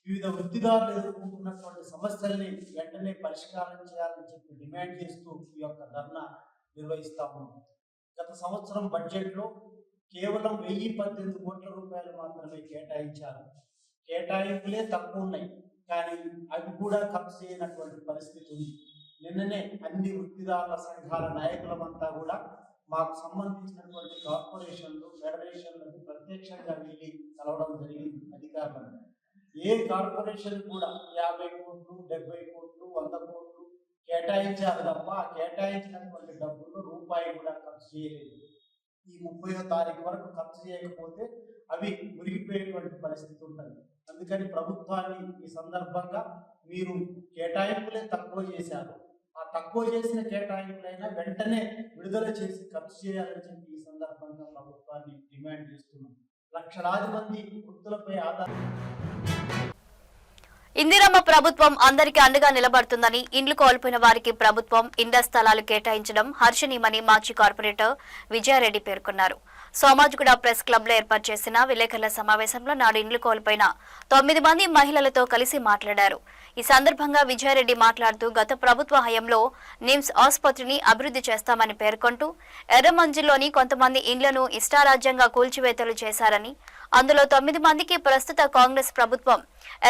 వివిధ వృత్తిదారులు ఎదుర్కొంటున్నటువంటి సమస్యల్ని వెంటనే పరిష్కారం చేయాలని చెప్పి డిమాండ్ చేస్తూ ఈ యొక్క ధర్నా నిర్వహిస్తాము. గత సంవత్సరం బడ్జెట్లో కేవలం 1018 కోట్ల రూపాయలు మాత్రమే కేటాయించారు. కేటాయింపులే తక్కువ ఉన్నాయి, కానీ అవి కూడా ఖర్చు చేయనటువంటి పరిస్థితి ఉంది. నిన్ననే అన్ని వృత్తిదారుల సంఘాల నాయకులమంతా కూడా మాకు సంబంధించినటువంటి కార్పొరేషన్లు, ఫెడరేషన్లకు ప్రత్యక్షంగా వెళ్ళి కలవడం జరిగింది అధికారులను. ఏ కార్పొరేషన్ కూడా 50 కోట్లు, 70 కోట్లు, 100 కోట్లు కేటాయించారు తప్ప ఆ కేటాయించినటువంటి డబ్బులు రూపాయి కూడా ఖర్చు చేయలేదు. ఈ 30వ తారీఖు వరకు ఖర్చు చేయకపోతే అవి మురిగిపోయేటువంటి పరిస్థితి ఉంటుంది. అందుకని ప్రభుత్వాన్ని ఈ సందర్భంగా మీరు కేటాయింపులే తక్కువ చేశారు, ఆ తక్కువ చేసిన కేటాయింపులైనా వెంటనే విడుదల చేసి ఖర్చు చేయాలని చెప్పి ఈ సందర్భంగా ప్రభుత్వాన్ని డిమాండ్ చేస్తున్నాం. లక్షలాది మంది వృత్తులపై ఇందిరమ్మ ప్రభుత్వం అందరికీ అండగా నిలబడుతుందని, ఇండ్లు కోల్పోయిన వారికి ప్రభుత్వం ఇండ్ల స్థలాలు కేటాయించడం హర్షణీయమని మాజీ కార్పొరేటర్ విజయారెడ్డి పేర్కొన్నారు. సోమాజిగూడ ప్రెస్ క్లబ్ లో ఏర్పాటు చేసిన విలేకరుల సమావేశంలో నాడు ఇండ్లు కోల్పోయిన 9 మంది మహిళలతో కలిసి మాట్లాడారు. ఈ సందర్భంగా విజయారెడ్డి మాట్లాడుతూ గత ప్రభుత్వ హయాంలో నిమ్స్ ఆసుపత్రిని అభివృద్ధి చేస్తామని పేర్కొంటూ ఎర్రమంజిల్లోని కొంతమంది ఇండ్లను ఇష్టారాజ్యంగా కూల్చివేతలు చేశారని, అందులో 9 మందికి ప్రస్తుత కాంగ్రెస్ ప్రభుత్వం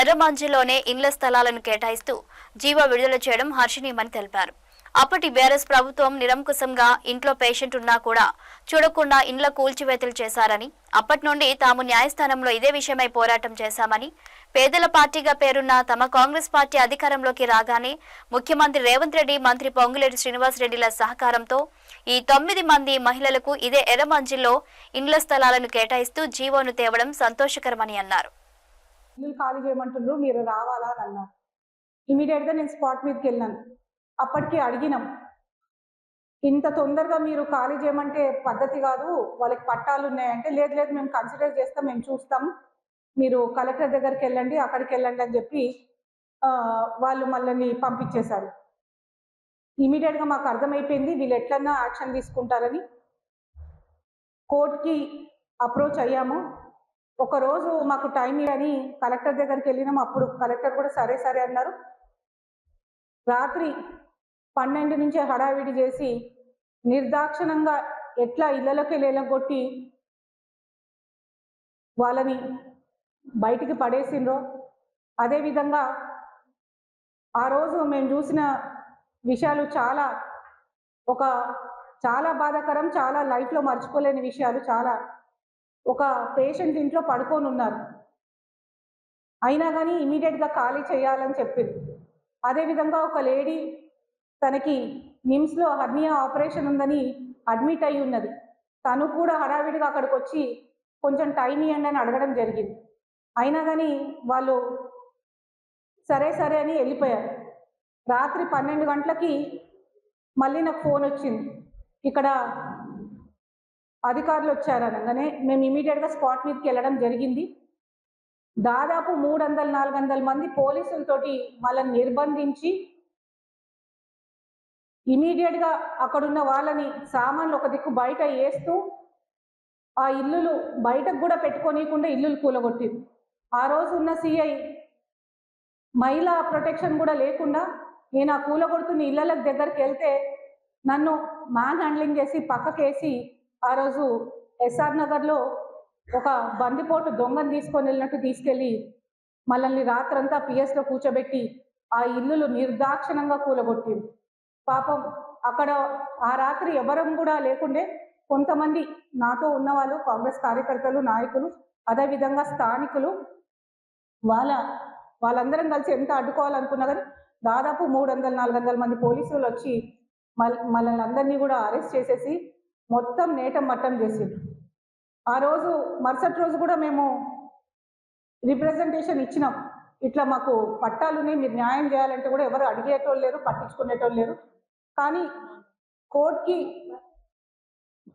ఎర్రమంజిల్లోనే ఇండ్ల స్థలాలను కేటాయిస్తూ జీవో విడుదల చేయడం హర్షణీయమని తెలిపారు. అప్పటి బీఆర్ఎస్ ప్రభుత్వం నిరంకుశంగా ఇంట్లో పేషెంట్ ఉన్నా కూడా చూడకుండా ఇండ్ల కూల్చివేతలు చేశారని, అప్పటి నుండి తాము న్యాయస్థానంలో ఇదే విషయమై పోరాటం చేశామని, పేదల పార్టీగా పేరున్న తమ కాంగ్రెస్ పార్టీ అధికారంలోకి రాగానే ముఖ్యమంత్రి రేవంత్ రెడ్డి, మంత్రి పొంగులేటి శ్రీనివాస్ రెడ్డిల సహకారంతో ఈ 9 మంది మహిళలకు ఇదే ఎర్రమంజిల్లో ఇండ్ల స్థలాలను కేటాయిస్తూ జీవోను తేవడం సంతోషకరమని అన్నారు. ఇల్లు ఖాళీ చేయమంటున్నారు, మీరు రావాలా అని అన్నారు. ఇమీడియట్గా నేను స్పాట్ మీదకి వెళ్ళాను. అప్పటికి అడిగినాం, ఇంత తొందరగా మీరు ఖాళీ చేయమంటే పద్ధతి కాదు, వాళ్ళకి పట్టాలు ఉన్నాయంటే లేదు లేదు మేము కన్సిడర్ చేస్తాం, మేము చూస్తాం, మీరు కలెక్టర్ దగ్గరికి వెళ్ళండి, అక్కడికి వెళ్ళండి అని చెప్పి వాళ్ళు మళ్ళీ పంపించేశారు. ఇమీడియట్గా మాకు అర్థమైపోయింది వీళ్ళు ఎట్లన్నా యాక్షన్ తీసుకుంటారని కోర్టుకి అప్రోచ్ అయ్యాము. ఒకరోజు మాకు టైం అని కలెక్టర్ దగ్గరికి వెళ్ళినాము. అప్పుడు కలెక్టర్ కూడా సరే సరే అన్నారు. రాత్రి 12 నుంచి హడావిడి చేసి నిర్దాక్షిణంగా ఎట్లా ఇళ్లలోకి లేలగొట్టి వాళ్ళని బయటికి పడేసిండ్రో, అదేవిధంగా ఆ రోజు మేము చూసిన విషయాలు చాలా ఒక చాలా బాధాకరం, చాలా లైఫ్లో మర్చిపోలేని విషయాలు. చాలా ఒక పేషెంట్ ఇంట్లో పడుకొని ఉన్నారు, అయినా కానీ ఇమీడియట్గా ఖాళీ చేయాలని చెప్పింది. అదేవిధంగా ఒక లేడీ తనకి నిమ్స్లో హర్నియా ఆపరేషన్ ఉందని అడ్మిట్ అయి ఉన్నది. తను కూడా హడావిడిగా అక్కడికి వచ్చి కొంచెం టైం ఇవ్వండి అని అడగడం జరిగింది. అయినా కానీ వాళ్ళు సరే సరే అని వెళ్ళిపోయారు. రాత్రి 12 గంటలకి మళ్ళీ నాకు ఫోన్ వచ్చింది, ఇక్కడ అధికారులు వచ్చారనగానే మేము ఇమీడియట్గా స్పాట్ మీదకి వెళ్ళడం జరిగింది. దాదాపు 300-400 మంది పోలీసులతోటి వాళ్ళని నిర్బంధించి ఇమీడియట్గా అక్కడున్న వాళ్ళని సామాన్లు ఒక దిక్కు బయట వేస్తూ ఆ ఇల్లులు బయటకు కూడా పెట్టుకోనీయకుండా ఇల్లులు కూలగొట్టింది. ఆ రోజు ఉన్న సిఐ మహిళా ప్రొటెక్షన్ కూడా లేకుండా నేను ఆ కూలగొడుతున్న ఇళ్ళకి దగ్గరికి వెళ్తే నన్ను మ్యాన్ హ్యాండ్లింగ్ చేసి పక్కకేసి ఆ రోజు ఎస్ఆర్ నగర్లో ఒక బందిపోటు దొంగను తీసుకొని వెళ్ళినట్టు తీసుకెళ్ళి మనల్ని రాత్రంతా పిఎస్లో కూర్చోబెట్టి ఆ ఇల్లులు నిర్దాక్షిణంగా కూలగొట్టింది. పాపం అక్కడ ఆ రాత్రి ఎవరం కూడా లేకుండే కొంతమంది నాతో ఉన్నవాళ్ళు కాంగ్రెస్ కార్యకర్తలు, నాయకులు, అదేవిధంగా స్థానికులు వాళ్ళందరం కలిసి ఎంత అడ్డుకోవాలనుకున్నా కానీ దాదాపు 300-400 మంది పోలీసులు వచ్చి మనల్ని అందరినీ కూడా అరెస్ట్ చేసేసి మొత్తం నేటం మట్టం చేసిండ్రు. ఆ రోజు మరుసటి రోజు కూడా మేము రిప్రజెంటేషన్ ఇచ్చినాం, ఇట్లా మాకు పట్టాలుని మీరు న్యాయం చేయాలంటే కూడా ఎవరు అడిగేటోళ్ళు లేరు, పట్టించుకునేటోళ్ళు లేరు. కానీ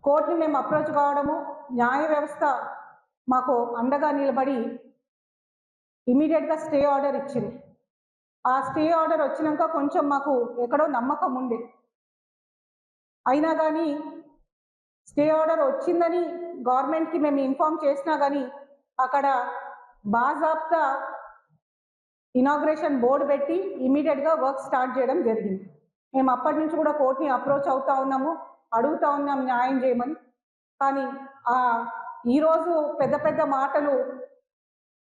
కోర్టుని మేము అప్రోచ్ కావడము, న్యాయ వ్యవస్థ మాకు అండగా నిలబడి ఇమీడియట్గా స్టే ఆర్డర్ ఇచ్చింది. ఆ స్టే ఆర్డర్ వచ్చినాక కొంచెం మాకు ఎక్కడో నమ్మకం ఉండే, అయినా కానీ స్టే ఆర్డర్ వచ్చిందని గవర్నమెంట్కి మేము ఇన్ఫార్మ్ చేసినా కానీ అక్కడ బాజాబ్తా ఇనాగ్రేషన్ బోర్డు పెట్టి ఇమీడియట్గా వర్క్ స్టార్ట్ చేయడం జరిగింది. మేము అప్పటి నుంచి కూడా కోర్టుని అప్రోచ్ అవుతా ఉన్నాము, అడుగుతా ఉన్నాము న్యాయం చేయమని. కానీ ఈరోజు పెద్ద పెద్ద మాటలు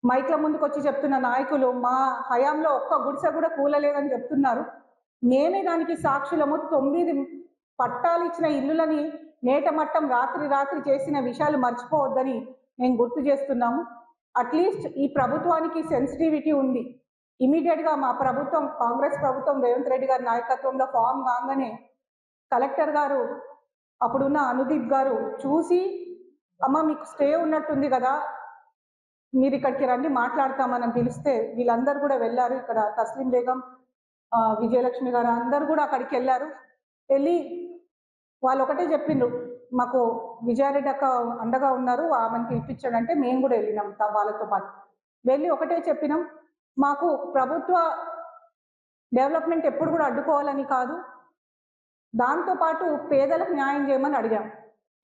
మైక్ల ముందుకు వచ్చి చెప్తున్న నాయకులు మా హయాంలో ఒక్క గుడిసె కూడా కూలలేదని చెప్తున్నారు. మేమే దానికి సాక్షులము. 9 పట్టాలు ఇచ్చిన ఇల్లులని నేటమట్టం రాత్రి చేసిన విషయాలు మర్చిపోవద్దని మేము గుర్తు చేస్తున్నాము. అట్లీస్ట్ ఈ ప్రభుత్వానికి సెన్సిటివిటీ ఉంది. ఇమీడియట్గా మా ప్రభుత్వం, కాంగ్రెస్ ప్రభుత్వం, రేవంత్ రెడ్డి గారి నాయకత్వంలో ఫామ్ కాగానే కలెక్టర్ గారు, అప్పుడున్న అనుదీప్ గారు చూసి, అమ్మ మీకు స్టే ఉన్నట్టుంది కదా, మీరు ఇక్కడికి రండి మాట్లాడతామని పిలిస్తే వీళ్ళందరూ కూడా వెళ్ళారు. ఇక్కడ తస్లీం బేగం, విజయలక్ష్మి గారు అందరూ కూడా అక్కడికి వెళ్ళారు. వెళ్ళి వాళ్ళు ఒకటే చెప్పిండ్రు, మాకు విజయారెడ్డి అక్క అండగా ఉన్నారు, ఆమెను పిలిపించాడంటే మేము కూడా వెళ్ళినాం వాళ్ళతో పాటు. వెళ్ళి ఒకటే చెప్పినాం, మాకు ప్రభుత్వ డెవలప్మెంట్ ఎప్పుడు కూడా అడ్డుకోవాలని కాదు, దాంతోపాటు పేదలకు న్యాయం చేయమని అడిగాం.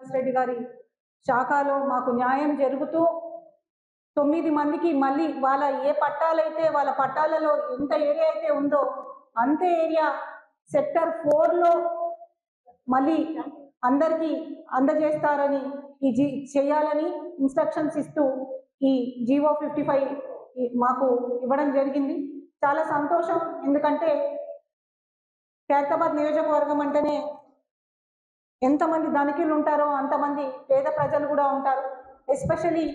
రెడ్డి గారి శాఖలో మాకు న్యాయం జరుగుతూ 9 మందికి మళ్ళీ వాళ్ళ ఏ పట్టాలైతే వాళ్ళ పట్టాలలో ఎంత ఏరియా అయితే ఉందో అంతే ఏరియా సెక్టర్ 4లో మళ్ళీ అందరికీ అందజేస్తారని చేయాలని ఇన్స్ట్రక్షన్స్ ఇస్తూ ఈ జీవో 55 మాకు ఇవ్వడం జరిగింది. చాలా సంతోషం, ఎందుకంటే ఖైరతాబాద్ నియోజకవర్గం అంటేనే ఎంతమంది ధనికులు ఉంటారో అంతమంది పేద ప్రజలు కూడా ఉంటారు. ఎస్పెషలీ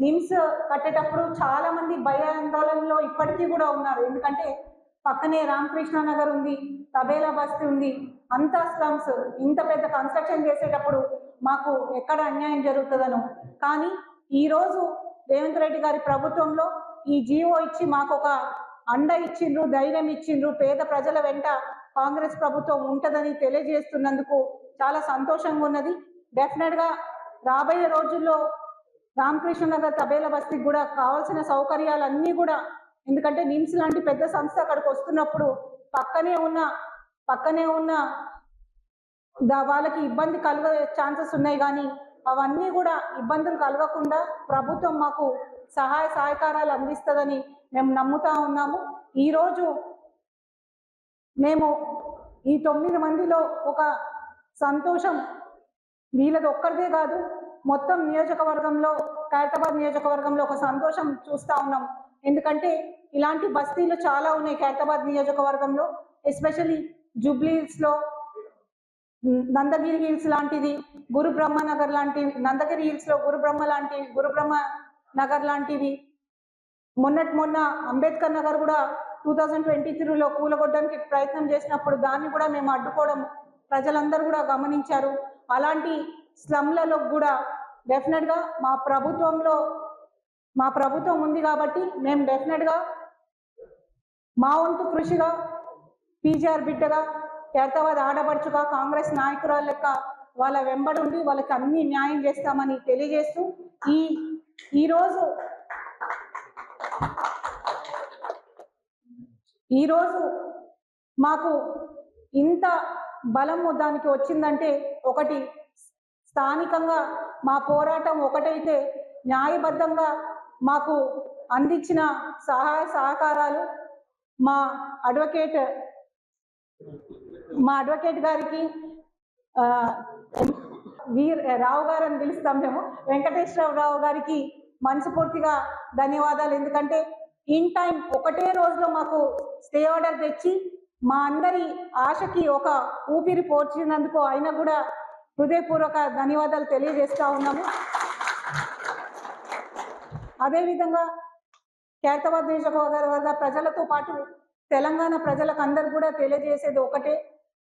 నిమ్స్ కట్టేటప్పుడు చాలా మంది భయాందోళనలో ఇప్పటికీ కూడా ఉన్నారు. ఎందుకంటే పక్కనే రామకృష్ణ నగర్ ఉంది, తబేలా బస్తీ ఉంది, అంతా స్లమ్స్. ఇంత పెద్ద కన్స్ట్రక్షన్ చేసేటప్పుడు మాకు ఎక్కడ అన్యాయం జరుగుతుందనో. కానీ ఈరోజు రేవంత్ రెడ్డి గారి ప్రభుత్వంలో ఈ జీవో ఇచ్చి మాకు ఒక అండ ఇచ్చిండ్రు, ధైర్యం ఇచ్చిండ్రు. పేద ప్రజల వెంట కాంగ్రెస్ ప్రభుత్వం ఉంటుందని తెలియజేస్తున్నందుకు చాలా సంతోషంగా ఉన్నది. డెఫినెట్గా రాబోయే రోజుల్లో రామకృష్ణ నగర్, తబేలా బస్తీకి కూడా కావాల్సిన సౌకర్యాలన్నీ కూడా, ఎందుకంటే నిమ్స్ లాంటి పెద్ద సంస్థ అక్కడికి వస్తున్నప్పుడు పక్కనే ఉన్న వాళ్ళకి ఇబ్బంది కలిగే ఛాన్సెస్ ఉన్నాయి. కానీ అవన్నీ కూడా ఇబ్బందులు కలగకుండా ప్రభుత్వం మాకు సహాయ సహకారాలు అందిస్తుందని మేము నమ్ముతా ఉన్నాము. ఈరోజు మేము ఈ 9 మందిలో ఒక సంతోషం వీళ్ళది ఒక్కరిదే కాదు, మొత్తం నియోజకవర్గంలో, ఖైరతాబాద్ నియోజకవర్గంలో ఒక సంతోషం చూస్తూ ఉన్నాం. ఎందుకంటే ఇలాంటి బస్తీలు చాలా ఉన్నాయి ఖైరతాబాద్ నియోజకవర్గంలో. ఎస్పెషల్లీ జూబ్లీహిల్స్లో నందగిరి హిల్స్ లాంటిది, గురు బ్రహ్మ నగర్ లాంటివి, నందగిరి హిల్స్ లో గురు బ్రహ్మ నగర్ లాంటివి, మొన్న అంబేద్కర్ నగర్ కూడా 2023లో కూలగొట్టడానికి ప్రయత్నం చేసినప్పుడు దాన్ని కూడా మేము అడ్డుకోవడం ప్రజలందరూ కూడా గమనించారు. అలాంటి స్లమ్లలో కూడా డెఫినెట్గా మా ప్రభుత్వం ఉంది కాబట్టి మేము డెఫినెట్గా మా వంతు కృషిగా పీజీఆర్ బిడ్డగా ఖైరతాబాద్ ఆడపడుచుగా కాంగ్రెస్ నాయకురాల లెక్క వాళ్ళ వెంబడుండి వాళ్ళకి అన్ని న్యాయం చేస్తామని తెలియజేస్తూ ఈరోజు మాకు ఇంత బలము దానికి వచ్చిందంటే ఒకటి స్థానికంగా మా పోరాటం ఒకటైతే న్యాయబద్ధంగా మాకు అందించిన సహాయ సహకారాలు మా అడ్వకేట్ గారికి రావు గారు అని పిలుస్తాం మేము, వెంకటేశ్వరరావు గారికి మనస్ఫూర్తిగా ధన్యవాదాలు. ఎందుకంటే ఇన్ టైం ఒకటే రోజులో మాకు స్టే ఆర్డర్ తెచ్చి మా అందరి ఆశకి ఒక ఊపిరి పోర్చినందుకు ఆయన కూడా హృదయపూర్వక ధన్యవాదాలు తెలియజేస్తా ఉన్నాము. అదేవిధంగా ఖైరతాబాద్ నియోజకవర్గ ప్రజలతో పాటు తెలంగాణ ప్రజలకు అందరు కూడా తెలియజేసేది ఒకటే,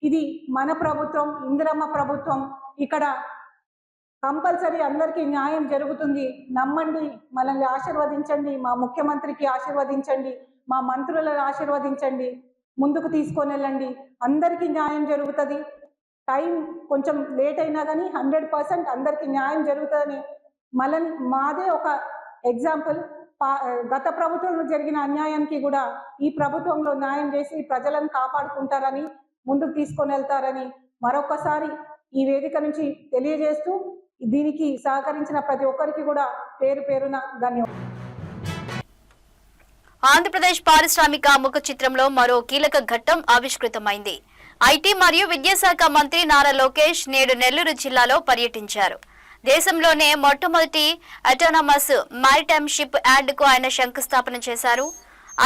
ఇది మన ప్రభుత్వం, ఇందిరమ్మ ప్రభుత్వం. ఇక్కడ కంపల్సరీ అందరికీ న్యాయం జరుగుతుంది. నమ్మండి, మనల్ని ఆశీర్వదించండి, మా ముఖ్యమంత్రికి ఆశీర్వదించండి, మా మంత్రులను ఆశీర్వదించండి, ముందుకు తీసుకొని వెళ్ళండి, అందరికీ న్యాయం జరుగుతుంది. టైం కొంచెం లేట్ అయినా కానీ 100% అందరికీ న్యాయం జరుగుతుందని మాదే ఒక ఎగ్జాంపుల్. గత ప్రభుత్వంలో జరిగిన అన్యాయానికి కూడా ఈ ప్రభుత్వంలో న్యాయం చేసి ప్రజలను కాపాడుకుంటారని, ముందుకు తీసుకొని వెళ్తారని మరొకసారి ఈ వేదిక నుంచి తెలియజేస్తూ దీనికి సహకరించిన ప్రతి ఒక్కరికి కూడా పేరు పేరున ధన్యవాదాలు. ఆంధ్రప్రదేశ్ పారిశ్రామిక ముఖ చిత్రంలో మరో కీలక ఘట్టం ఆవిష్కృతమైంది. ఐటీ మరియు విద్యాశాఖ మంత్రి నారా లోకేష్ నేడు నెల్లూరు జిల్లాలో పర్యటించారు. దేశంలోనే మొట్టమొదటి అటానమస్ మారిటైమ్ షిప్ యార్డ్ కు ఆయన శంకుస్థాపన చేశారు.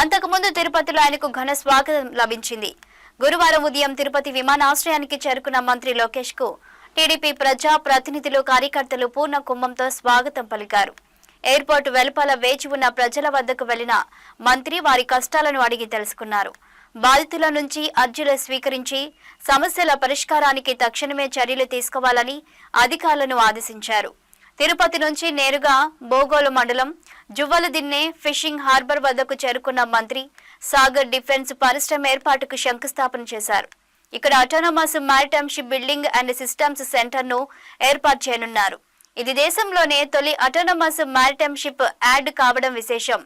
అంతకుముందు తిరుపతిలో ఆయనకు ఘన స్వాగతం లభించింది. గురువారం ఉదయం తిరుపతి విమానాశ్రయానికి చేరుకున్న మంత్రి లోకేష్ కు టీడీపీ ప్రజా ప్రతినిధులు, కార్యకర్తలు పూర్ణ కుంభంతో స్వాగతం పలికారు. ఎయిర్పోర్ట్ వెలుపల వేచి ఉన్న ప్రజల వద్దకు వెళ్లిన మంత్రి వారి కష్టాలను అడిగి తెలుసుకున్నారు. బాధితుల నుంచి అర్జీలు స్వీకరించి సమస్యల పరిష్కారానికి తక్షణమే చర్యలు తీసుకోవాలని అధికారులను ఆదేశించారు. తిరుపతి నుంచి నేరుగా బోగోలు మండలం జువ్వలదిన్నె ఫిషింగ్ హార్బర్ వద్దకు చేరుకున్న మంత్రి సాగర్ డిఫెన్స్ పరిశ్రమ ఏర్పాటుకు శంకుస్థాపన చేశారు. ఇక్కడ autonomous maritime ship building and systems centre ను ఏర్పాటు చేయనున్నారు. ఇది దేశంలోనే తొలి అటానమస్ మారిటైమ్ షిప్ యార్డ్ కావడం విశేషం.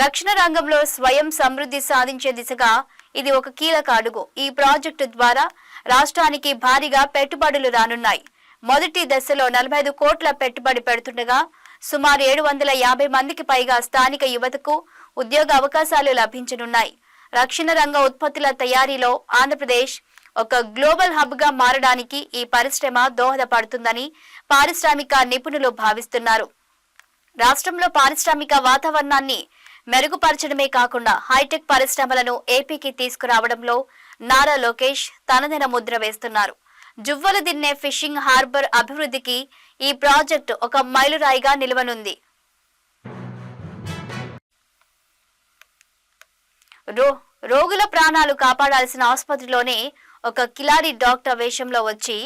రక్షణ రంగంలో స్వయం సమృద్ధి సాధించే దిశగా ఇది ఒక కీలక అడుగు. ఈ ప్రాజెక్టు ద్వారా రాష్ట్రానికి భారీగా పెట్టుబడులు రానున్నాయి. మొదటి దశలో 45 కోట్ల పెట్టుబడి పెడుతుండగా సుమారు 750 మందికి పైగా స్థానిక యువతకు ఉద్యోగ అవకాశాలు లభించనున్నాయి. రక్షణ రంగ ఉత్పత్తుల తయారీలో ఆంధ్రప్రదేశ్ ఒక గ్లోబల్ హబ్ గా మారడానికి ఈ పరిశ్రమ దోహదపడుతుందని పారిశ్రామిక నిపుణులు భావిస్తున్నారు. రాష్ట్రంలో పారిశ్రామిక వాతావరణాన్ని మెరుగుపరచడమే కాకుండా హైటెక్ పరిశ్రమలను ఏపీకి తీసుకురావడంలో నారా లోకేష్ తనదైన ముద్ర వేస్తున్నారు. జువ్వలదిన్నె ఫిషింగ్ హార్బర్ అభివృద్ధికి ఈ ప్రాజెక్టు ఒక మైలురాయిగా నిలవనుంది. రోగుల ప్రాణాలు కాపాడాల్సిన ఆసుపత్రిలోనే ఒక కిలాడి డాక్టర్ వేషంలో వచ్చి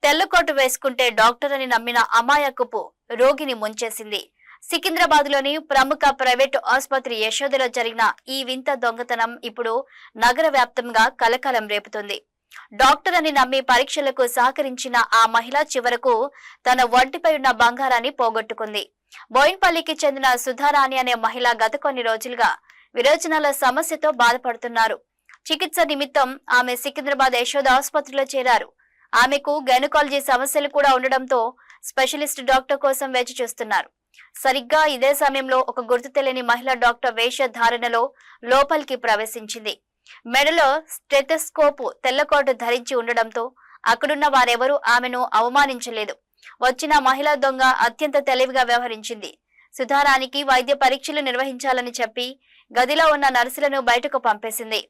తెల్లకోటు వేసుకుంటే డాక్టర్ అని నమ్మిన అమాయకపు రోగిని ముంచేసింది. సికింద్రాబాద్ లోని ప్రముఖ ప్రైవేటు ఆసుపత్రి యశోదలో జరిగిన ఈ వింత దొంగతనం ఇప్పుడు నగర వ్యాప్తంగా కలకలం రేపుతుంది. డాక్టర్ అని నమ్మి పరీక్షలకు సహకరించిన ఆ మహిళ చివరకు తన ఒంటిపై ఉన్న బంగారాన్ని పోగొట్టుకుంది. బోయిన్పల్లికి చెందిన సుధారాణి అనే మహిళ గత కొన్ని రోజులుగా విరోచనాల సమస్యతో బాధపడుతున్నారు. చికిత్స నిమిత్తం ఆమె సికింద్రాబాద్ యశోద ఆసుపత్రిలో చేరారు. ఆమెకు గైనకాలజీ సమస్యలు కూడా ఉండడంతో స్పెషలిస్ట్ డాక్టర్ కోసం వేచి చూస్తున్నారు. సరిగ్గా ఇదే సమయంలో ఒక గుర్తు తెలియని మహిళ డాక్టర్ వేషధారణలో లోపలికి ప్రవేశించింది. మెడలో స్టెథోస్కోప్, తెల్లకోటు ధరించి ఉండడంతో అక్కడున్న వారెవరూ ఆమెను అవమానించలేదు. వచ్చిన మహిళా దొంగ అత్యంత తెలివిగా వ్యవహరించింది. సుధారానికి వైద్య పరీక్షలు నిర్వహించాలని చెప్పి గదిలో ఉన్న నర్సులను బయటకు పంపేసింది.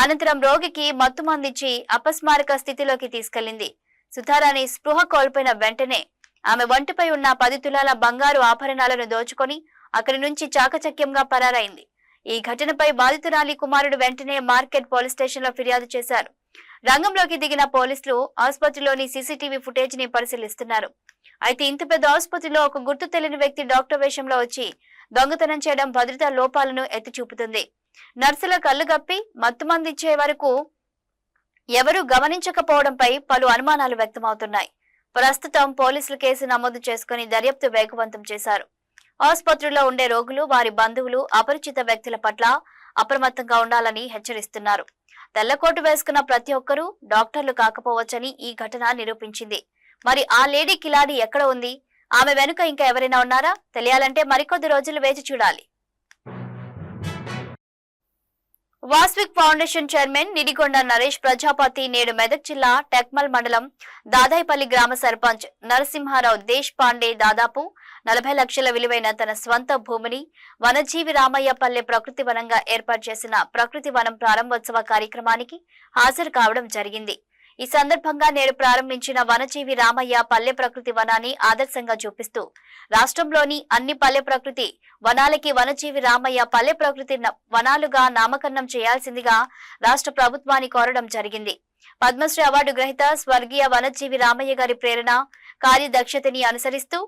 అనంతరం రోగికి మత్తుమందించి అపస్మారక స్థితిలోకి తీసుకెళ్లింది. సుధారాణి స్పృహ కోల్పోయిన వెంటనే ఆమె ఒంటిపై ఉన్న 10 తులాల బంగారు ఆభరణాలను దోచుకొని అక్కడి నుంచి చాకచక్యంగా పరారైంది. ఈ ఘటనపై బాధితురాలి కుమారుడు వెంటనే మార్కెట్ పోలీస్ స్టేషన్ లో ఫిర్యాదు చేశారు. రంగంలోకి దిగిన పోలీసులు ఆసుపత్రిలోని సీసీటీవీ ఫుటేజ్ ని పరిశీలిస్తున్నారు. అయితే ఇంత పెద్ద ఆసుపత్రిలో ఒక గుర్తు తెలియని వ్యక్తి డాక్టర్ వేషంలో వచ్చి దొంగతనం చేయడం భద్రతా లోపాలను ఎత్తి చూపుతుంది. నర్సుల కళ్ళు గప్పి మత్తుమందించే వరకు ఎవరూ గమనించకపోవడంపై పలు అనుమానాలు వ్యక్తమవుతున్నాయి. ప్రస్తుతం పోలీసులు కేసు నమోదు చేసుకుని దర్యాప్తు వేగవంతం చేశారు. ఆసుపత్రిలో ఉండే రోగులు, వారి బంధువులు అపరిచిత వ్యక్తుల పట్ల అప్రమత్తంగా ఉండాలని హెచ్చరిస్తున్నారు. తెల్లకోటు వేసుకున్న ప్రతి ఒక్కరూ డాక్టర్లు కాకపోవచ్చని ఈ ఘటన నిరూపించింది. మరి ఆ లేడీ కిలాడి ఎక్కడ ఉంది? ఆమె వెనుక ఇంకా ఎవరైనా ఉన్నారా? తెలియాలంటే మరికొద్ది రోజులు వేచి చూడాలి. వాస్విక్ ఫౌండేషన్ చైర్మన్ నిడిగొండ నరేష్ ప్రజాపతి నేడు మెదక్ జిల్లా టెక్మల్ మండలం దాదాయిపల్లి గ్రామ సర్పంచ్ నరసింహారావు దేశ్ పాండే దాదాపు 40 లక్షల విలువైన తన స్వంత భూమిని వనజీవి రామయ్య పల్లె ప్రకృతి వనంగా ఏర్పాటు చేసిన ప్రకృతి వనం ప్రారంభోత్సవ కార్యక్రమానికి హాజరు కావడం జరిగింది. ఈ సందర్భంగా నేడు ప్రారంభించిన వనజీవి రామయ్య పల్లె ప్రకృతి వనాన్ని ఆదర్శంగా చూపిస్తూ రాష్ట్రంలోని అన్ని పల్లె ప్రకృతి వనాలకి వనజీవి రామయ్య పల్లె ప్రకృతి వనాలుగా నామకరణం చేయాల్సిందిగా రాష్ట్ర ప్రభుత్వాన్ని కోరడం జరిగింది. పద్మశ్రీ అవార్డు గ్రహీత స్వర్గీయ వనజీవి రామయ్య గారి ప్రేరణ, కార్యదక్షతని అనుసరిస్తూ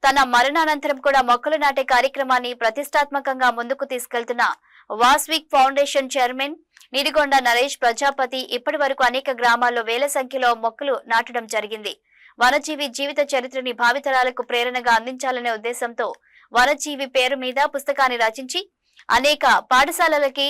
తన మరణానంతరం కూడా మొక్కలు నాటే కార్యక్రమాన్ని ప్రతిష్టాత్మకంగా ముందుకు తీసుకెళ్తున్న వాస్విక్ ఫౌండేషన్ చైర్మన్ నిడిగొండ నరేష్ ప్రజాపతి ఇప్పటి వరకు అనేక గ్రామాల్లో వేల సంఖ్యలో మొక్కలు నాటడం జరిగింది. వనజీవి జీవిత చరిత్రని భావితరాలకు ప్రేరణగా అందించాలనే ఉద్దేశంతో వనజీవి పేరు మీద పుస్తకాన్ని రచించి అనేక పాఠశాలలకి,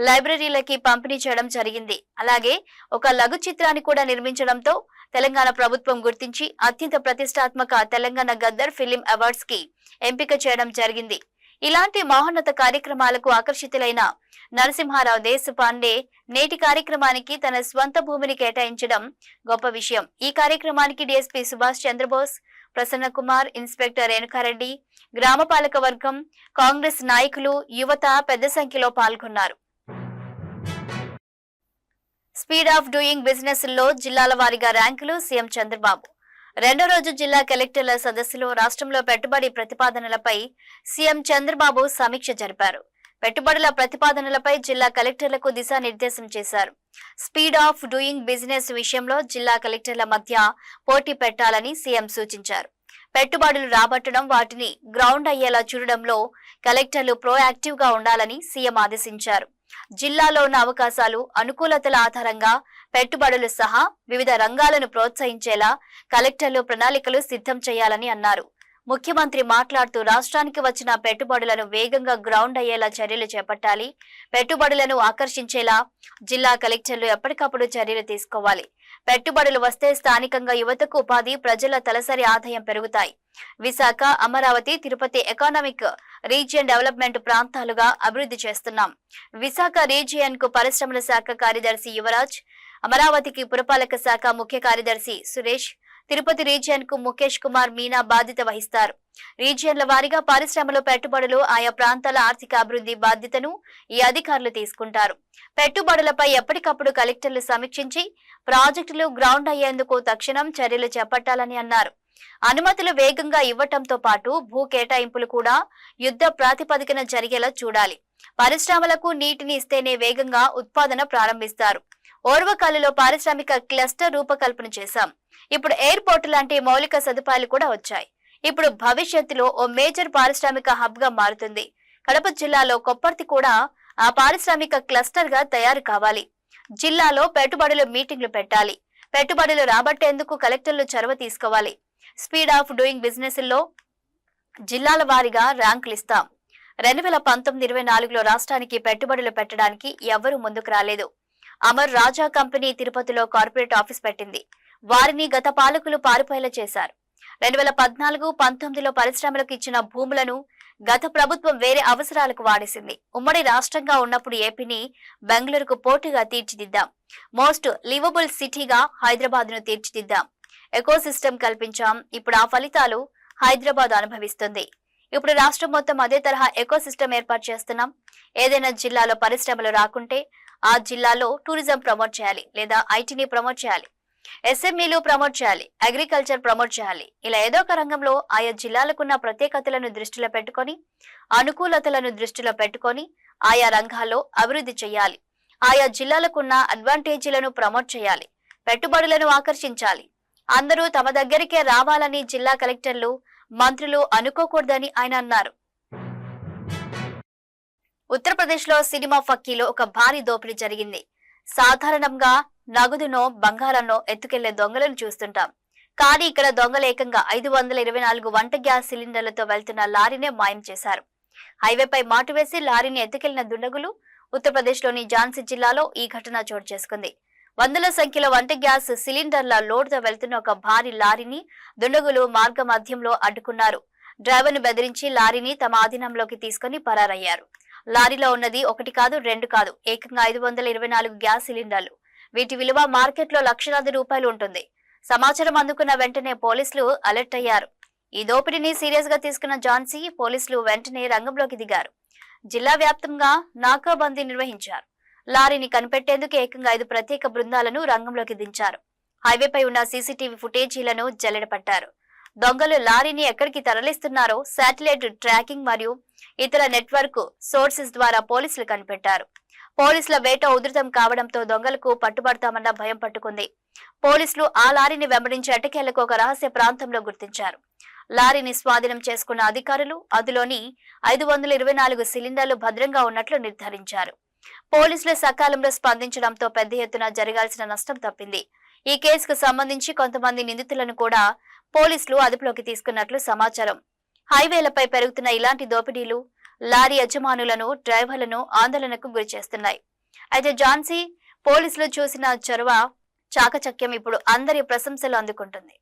లైబ్రరీలకి పంపిణీ చేయడం జరిగింది. అలాగే ఒక లఘు చిత్రాన్ని కూడా నిర్మించడంతో తెలంగాణ ప్రభుత్వం గుర్తించి అత్యంత ప్రతిష్టాత్మక తెలంగాణ గద్దర్ ఫిలిం అవార్డ్స్ కి ఎంపిక చేయడం జరిగింది. ఇలాంటి మహోన్నత కార్యక్రమాలకు ఆకర్షితులైన నరసింహారావు దేశ్ పాండే నేటి కార్యక్రమానికి తన స్వంత భూమిని కేటాయించడం గొప్ప విషయం. ఈ కార్యక్రమానికి డీఎస్పీ సుభాష్ చంద్రబోస్, ప్రసన్న కుమార్, ఇన్స్పెక్టర్ రేణుకారెడ్డి, గ్రామ పాలక వర్గం, కాంగ్రెస్ నాయకులు, యువత పెద్ద సంఖ్యలో పాల్గొన్నారు. స్పీడ్ ఆఫ్ డూయింగ్ బిజినెస్ లో జిల్లాల వారీగా ర్యాంకులు సీఎం చంద్రబాబు. రెండో రోజు జిల్లా కలెక్టర్ల సదస్సులో రాష్ట్రంలో పెట్టుబడి ప్రతిపాదనలపై సీఎం చంద్రబాబు సమీక్ష జరిపారు. పెట్టుబడుల ప్రతిపాదనలపై జిల్లా కలెక్టర్లకు దిశానిర్దేశం చేశారు. స్పీడ్ ఆఫ్ డూయింగ్ బిజినెస్ విషయంలో జిల్లా కలెక్టర్ల మధ్య పోటీ పెట్టాలని సీఎం సూచించారు. పెట్టుబడులు రాబట్టడం, వాటిని గ్రౌండ్ అయ్యేలా చూడడంలో కలెక్టర్లు ప్రోయాక్టివ్ గా ఉండాలని సీఎం ఆదేశించారు. జిల్లాలో ఉన్న అవకాశాలు, అనుకూలతల ఆధారంగా పెట్టుబడులు సహా వివిధ రంగాలను ప్రోత్సహించేలా కలెక్టర్లు ప్రణాళికలు సిద్ధం చేయాలని అన్నారు. ముఖ్యమంత్రి మాట్లాడుతూ రాష్ట్రానికి వచ్చిన పెట్టుబడులను వేగంగా గ్రౌండ్ అయ్యేలా చర్యలు చేపట్టాలి. పెట్టుబడులను ఆకర్షించేలా జిల్లా కలెక్టర్లు ఎప్పటికప్పుడు చర్యలు తీసుకోవాలి. పెట్టుబడులు వస్తే స్థానికంగా యువతకు ఉపాధి, ప్రజల తలసరి ఆదాయం పెరుగుతాయి. Visakha, Amaravati, Tirupati economic region development ప్రాంతాలుగా అభివృద్ధి చేస్తున్నాం. విశాఖ రీజియన్ కు పరిశ్రమల శాఖ కార్యదర్శి యువరాజ్, అమరావతికి పురపాలక శాఖ ముఖ్య కార్యదర్శి సురేష్, తిరుపతి రీజియన్ కు ముఖేష్ కుమార్ మీనా బాధ్యత వహిస్తారు. రీజియన్ల వారీగా పరిశ్రమలు, పెట్టుబడులు, ఆయా ప్రాంతాల ఆర్థిక అభివృద్ధి బాధ్యతను ఈ అధికారులు తీసుకుంటారు. పెట్టుబడులపై ఎప్పటికప్పుడు కలెక్టర్లు సమీక్షించి ప్రాజెక్టులు గ్రౌండ్ అయ్యేందుకు తక్షణం చర్యలు చేపట్టాలని అన్నారు. అనుమతులు వేగంగా ఇవ్వటంతో పాటు భూ కేటాయింపులు కూడా యుద్ధ ప్రాతిపదికన జరిగేలా చూడాలి. పరిశ్రమలకు నీటిని ఇస్తేనే వేగంగా ఉత్పాదన ప్రారంభిస్తారు. ఓర్వకల్లులో పారిశ్రామిక క్లస్టర్ రూపకల్పన చేశాం. ఇప్పుడు ఎయిర్పోర్ట్ లాంటి మౌలిక సదుపాయాలు కూడా వచ్చాయి. ఇప్పుడు భవిష్యత్తులో ఓ మేజర్ పారిశ్రామిక హబ్ గా మారుతుంది. కడప జిల్లాలో కొప్పర్తి కూడా ఆ పారిశ్రామిక క్లస్టర్ గా తయారు కావాలి. జిల్లాలో పెట్టుబడులు మీటింగ్లు పెట్టాలి. పెట్టుబడులు రాబట్టేందుకు కలెక్టర్లు చొరవ తీసుకోవాలి. స్పీడ్ ఆఫ్ డూయింగ్ బిజినెస్ లో జిల్లాల వారీగా ర్యాంకులు ఇస్తాం. 2019-24లో రాష్ట్రానికి పెట్టుబడులు పెట్టడానికి ఎవరూ ముందుకు రాలేదు. అమర్ రాజా కంపెనీ తిరుపతిలో కార్పొరేట్ ఆఫీస్ పెట్టింది. వారిని గత పాలకులు పారిపోయేలా చేశారు. 2014-19లో పరిశ్రమలకు ఇచ్చిన భూములను గత ప్రభుత్వం వేరే అవసరాలకు వాడేసింది. ఉమ్మడి రాష్ట్రంగా ఉన్నప్పుడు ఏపీని బెంగళూరుకు పోటీగా తీర్చిదిద్దాం. మోస్ట్ లివబుల్ సిటీగా హైదరాబాద్ ను తీర్చిదిద్దాం. Eco system కల్పించాం. ఇప్పుడు ఆ ఫలితాలు హైదరాబాద్ అనుభవిస్తుంది. ఇప్పుడు రాష్ట్రం మొత్తం అదే తరహా ఎకో సిస్టమ్ ఏర్పాటు చేస్తున్నాం. ఏదైనా జిల్లాలో పరిశ్రమలు రాకుంటే ఆ జిల్లాలో టూరిజం ప్రమోట్ చేయాలి లేదా ఐటీని ప్రమోట్ చేయాలి. SMEలు ప్రమోట్ చేయాలి, అగ్రికల్చర్ ప్రమోట్ చేయాలి. ఇలా ఏదో ఒక రంగంలో ఆయా జిల్లాలకున్న ప్రత్యేకతలను దృష్టిలో పెట్టుకొని, అనుకూలతలను దృష్టిలో పెట్టుకొని ఆయా రంగాల్లో అభివృద్ధి చేయాలి. ఆయా జిల్లాలకున్న అడ్వాంటేజీలను ప్రమోట్ చేయాలి, పెట్టుబడులను ఆకర్షించాలి. అందరూ తమ దగ్గరికే రావాలని జిల్లా కలెక్టర్లు, మంత్రులు అనుకోకూడదని ఆయన అన్నారు. ఉత్తరప్రదేశ్లో సినిమా ఫక్కీలో ఒక భారీ దోపిడీ జరిగింది. సాధారణంగా నగదునో బంగారాన్నో ఎత్తుకెళ్లే దొంగలను చూస్తుంటాం. కానీ ఇక్కడ దొంగలు ఏకంగా 524 వంట గ్యాస్ సిలిండర్లతో వెళ్తున్న లారీనే మాయం చేశారు. హైవేపై మాటు వేసి లారీని ఎత్తుకెళ్లిన దుండగులు. ఉత్తరప్రదేశ్లోని ఝాన్సీ జిల్లాలో ఈ ఘటన చోటు చేసుకుంది. వందల సంఖ్యలో వంట గ్యాస్ సిలిండర్ల లోడ్తో వెళ్తున్న ఒక భారీ లారీని దుండగులు మార్గ మధ్యంలో అడ్డుకున్నారు. డ్రైవర్ను బెదిరించి లారీని తమ ఆధీనంలోకి తీసుకుని పరారయ్యారు. లారీలో ఉన్నది ఒకటి కాదు, రెండు కాదు, ఏకంగా 524 గ్యాస్ సిలిండర్లు. వీటి విలువ మార్కెట్లో లక్షలాది రూపాయలు ఉంటుంది. సమాచారం అందుకున్న వెంటనే పోలీసులు అలర్ట్ అయ్యారు. ఈ దోపిడీని సీరియస్ గా తీసుకున్న ఝాన్సీ పోలీసులు వెంటనే రంగంలోకి దిగారు. జిల్లా వ్యాప్తంగా నాకాబందీ నిర్వహించారు. లారీని కనిపెట్టేందుకు ఏకంగా 5 ప్రత్యేక బృందాలను రంగంలోకి దించారు. హైవేపై ఉన్న సీసీటీవీ ఫుటేజీలను జల్లెడపట్టారు. దొంగలు లారీని ఎక్కడికి తరలిస్తున్నారో శాటిలైట్ ట్రాకింగ్ మరియు ఇతర నెట్వర్క్ సోర్సెస్ ద్వారా పోలీసులు కనిపెట్టారు. పోలీసుల వేట ఉధృతం కావడంతో దొంగలకు పట్టుబడతామన్న భయం పట్టుకుంది. పోలీసులు ఆ లారీని వెంబడించి ఎట్టకేలకు ఒక రహస్య ప్రాంతంలో గుర్తించారు. లారీని స్వాధీనం చేసుకున్న అధికారులు అందులోని 524 సిలిండర్లు భద్రంగా ఉన్నట్లు నిర్ధారించారు. పోలీసులు సకాలంలో స్పందించడంతో పెద్ద ఎత్తున జరగాల్సిన నష్టం తప్పింది. ఈ కేసుకు సంబంధించి కొంతమంది నిందితులను కూడా పోలీసులు అదుపులోకి తీసుకున్నట్లు సమాచారం. హైవేలపై పెరుగుతున్న ఇలాంటి దోపిడీలు లారీ యజమానులను, డ్రైవర్లను ఆందోళనకు గురిచేస్తున్నాయి. అయితే ఝాన్సీ పోలీసులు చూసిన చొరవ, చాకచక్యం ఇప్పుడు అందరి ప్రశంసలు అందుకుంటుంది.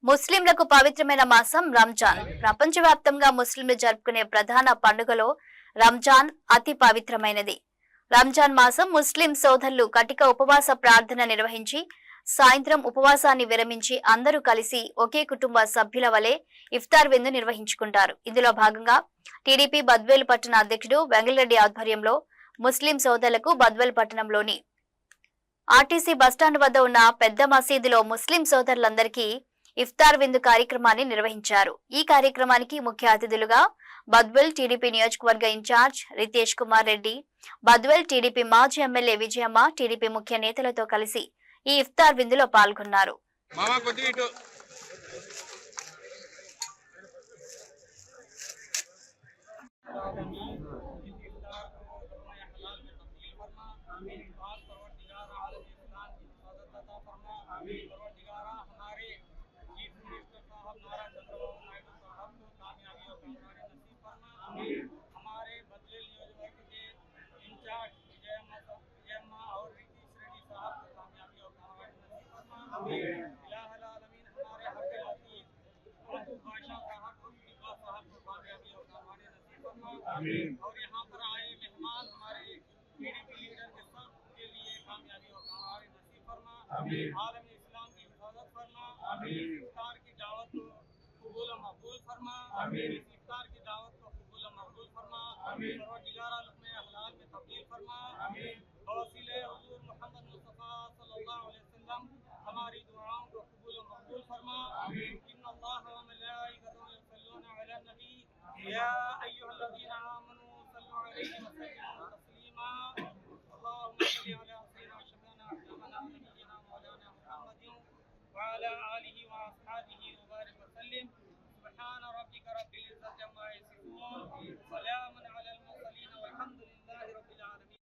ముస్లింలకు పవిత్రమైన మాసం రంజాన్. ప్రపంచవ్యాప్తంగా ముస్లింలు జరుపుకునే ప్రధాన పండుగలో రంజాన్ అతి పవిత్రమైనది. రంజాన్ మాసం ముస్లిం సోదరులు కటిక ఉపవాస ప్రార్థన నిర్వహించి సాయంత్రం ఉపవాసాన్ని విరమించి అందరూ కలిసి ఒకే కుటుంబ సభ్యుల వలె ఇఫ్తార్ విందు నిర్వహించుకుంటారు. ఇందులో భాగంగా టీడీపీ బద్వేలు పట్టణ అధ్యక్షుడు వెంగళరెడ్డి ఆధ్వర్యంలో ముస్లిం సోదరులకు బద్వేలు పట్టణంలోని ఆర్టీసీ బస్టాండ్ వద్ద ఉన్న పెద్ద మసీదులో ముస్లిం సోదరులందరికీ ఇఫ్తార్ విందు కార్యక్రమాన్ని నిర్వహించారు. ఈ కార్యక్రమానికి ముఖ్య అతిథులుగా బద్వేల్ టీడీపీ నియోజకవర్గ ఇన్ఛార్జ్ రితేష్ కుమార్ రెడ్డి, బద్వేల్ టీడీపీ మాజీ ఎమ్మెల్యే విజయమ్మ, టీడీపీ ముఖ్య నేతలతో కలిసి ఈ ఇఫ్తార్ విందులో పాల్గొన్నారు. और यहाँ पर आए मेहमान हमारे टीडीपी लीडर के सब के लिए कामयाबी और कामयाबी नसीब फरमा। आलम इस्लाम की हिफाजत फरमा। इफ्तार की दावत को कबूल मकबूल फरमा। इफ्तार की दावत को कबूल मकबूल फरमा। परवरदिगार लुक़्मे हलाल में तब्दील फरमा। वसीले हुजूर मोहम्मद मुस्तफा सल्लल्लाहु अलैहि वसल्लम हमारी दुआओं को कबूल मकबूल फरमा। इन्नल्लाह व मलाइकतहु युसल्लूना अलन नबी या अय्युहल्लज़ीना आमनू सल्लु अलैहि व सल्लिमू तस्लीमा। अल्लाहुम्मा सल्लि अला सय्यिदिना शफीना हबीबना नबीना मौलाना मुहम्मदिन व अला आलिहि व अस्हाबिहि व बारिक व सल्लिम। सुब्हान रब्बिका रब्बिल इज्जति अम्मा यसिफून सलामुन अलल मुरसलीन वल्हम्दुलिल्लाहि रब्बिल आलमीन।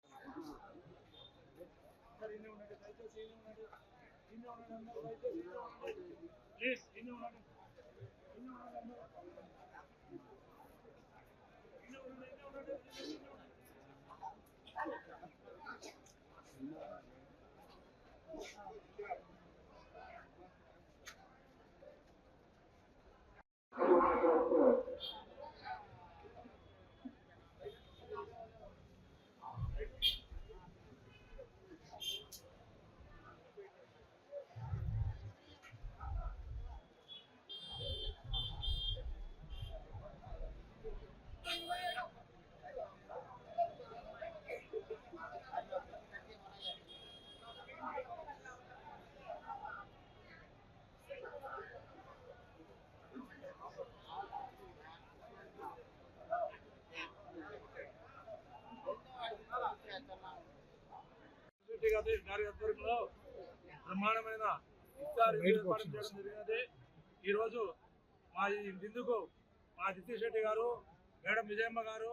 గారి ఆధ్వర్యంలో బ్రహ్మాండమైన ఇఫ్తార్ ఏర్పాటు చేయడం జరిగినది. ఈరోజు మా ఈ విందుకు మా నితీష్ రెడ్డి గారు, మేడం విజయమ్మ గారు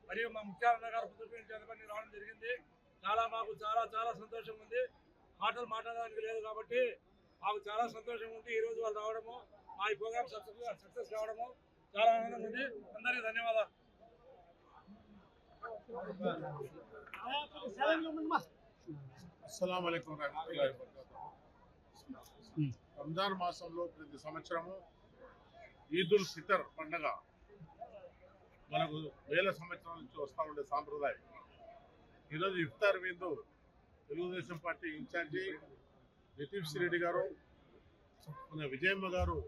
మరియు మా ముఖ్యాలన్న గారు పుత్రపీఠ రావడం జరిగింది. మాకు చాలా సంతోషం ఉంది. మాటలు మాట్లాడడానికి లేదు కాబట్టి మాకు చాలా సంతోషం ఉంది. ఈరోజు వాళ్ళు రావడము, మా ఈ ప్రోగ్రామ్ సక్సెస్ కావడము చాలా ఆనందంగా ఉంది. అందరికీ ధన్యవాదాలు. అస్సలాము అలైకుం వరహ్మతుల్లాహి వబరకాతుహు. రంజాన్ మాసంలో ప్రతి సంవత్సరము ఈదుల్ ఫితర్ పండగ మనకు వేల సంవత్సరాల నుంచి వస్తూ ఉండే సాంప్రదాయం. ఈరోజు ఇఫ్తార్ విందు తెలుగుదేశం పార్టీ ఇన్ఛార్జి నితీష్ రెడ్డి గారు, మన విజయమ్మ గారు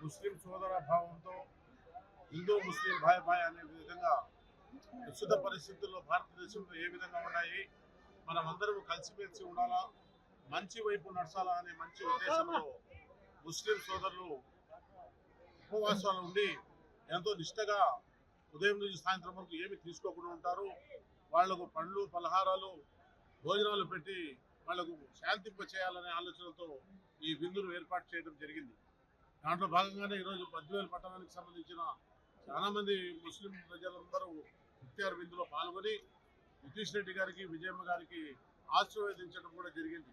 ముస్లిం సోదర భావంతో హిందూ ముస్లిం భాయ్ భాయ్ అనే విధంగా ప్రస్తుత పరిస్థితుల్లో భారతదేశంలో ఏ విధంగా ఉన్నాయి, మనం అందరం కలిసిమెలిసి ఉండాలా, మంచి వైపు నడచాలా అనే మంచి ఉద్దేశంలో ముస్లిం సోదరులు ఉపవాసాలు ఉండి ఎంతో నిష్టగా ఉదయం నుంచి సాయంత్రం వరకు ఏమి తీసుకోకుండా ఉంటారు. వాళ్లకు పండ్లు పలహారాలు భోజనాలు పెట్టి వాళ్లకు శాంతింప చేయాలనే ఆలోచనతో ఈ విందును ఏర్పాటు చేయడం జరిగింది. దాంట్లో భాగంగానే ఈరోజు బద్వేల్ పట్టణానికి సంబంధించిన చాలా మంది ముస్లిం ప్రజలందరూ ఇఫ్తార్ విందులో పాల్గొని నితీష్ రెడ్డి గారికి, విజయమ్మ గారికి ఆశీర్వదించడం కూడా జరిగింది.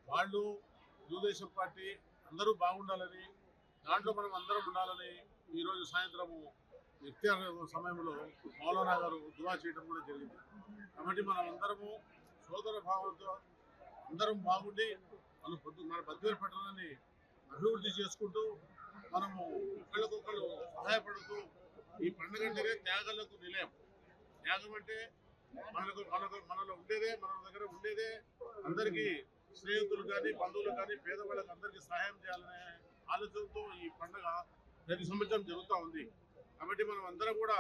వాళ్ళు తెలుగుదేశం పార్టీ అందరూ బాగుండాలని, దాంట్లో మనం అందరం ఉండాలని ఈరోజు సాయంత్రము ఇఫ్తార్ సమయంలో మౌలానా గారు దువా చేయడం కూడా జరిగింది. కాబట్టి మనం అందరము సోదర భావంతో అందరం బాగుండి మన బద్వేల్ పట్టణాన్ని అభివృద్ధి చేసుకుంటూ మనము ఒకళ్ళకొకళ్ళు సహాయపడుతూ ఈ పండుగ అంటే త్యాగాలకు నిలయం. త్యాగం అంటే మనలో ఉండేదే, మన దగ్గర ఉండేదే అందరికీ స్నేహితులు కానీ బంధువులు కానీ పేదవాళ్ళకి అందరికీ సహాయం చేయాలనే ఆలోచనతో ఈ పండుగ ప్రతి సంవత్సరం జరుగుతూ ఉంది. కాబట్టి మనం అందరం కూడా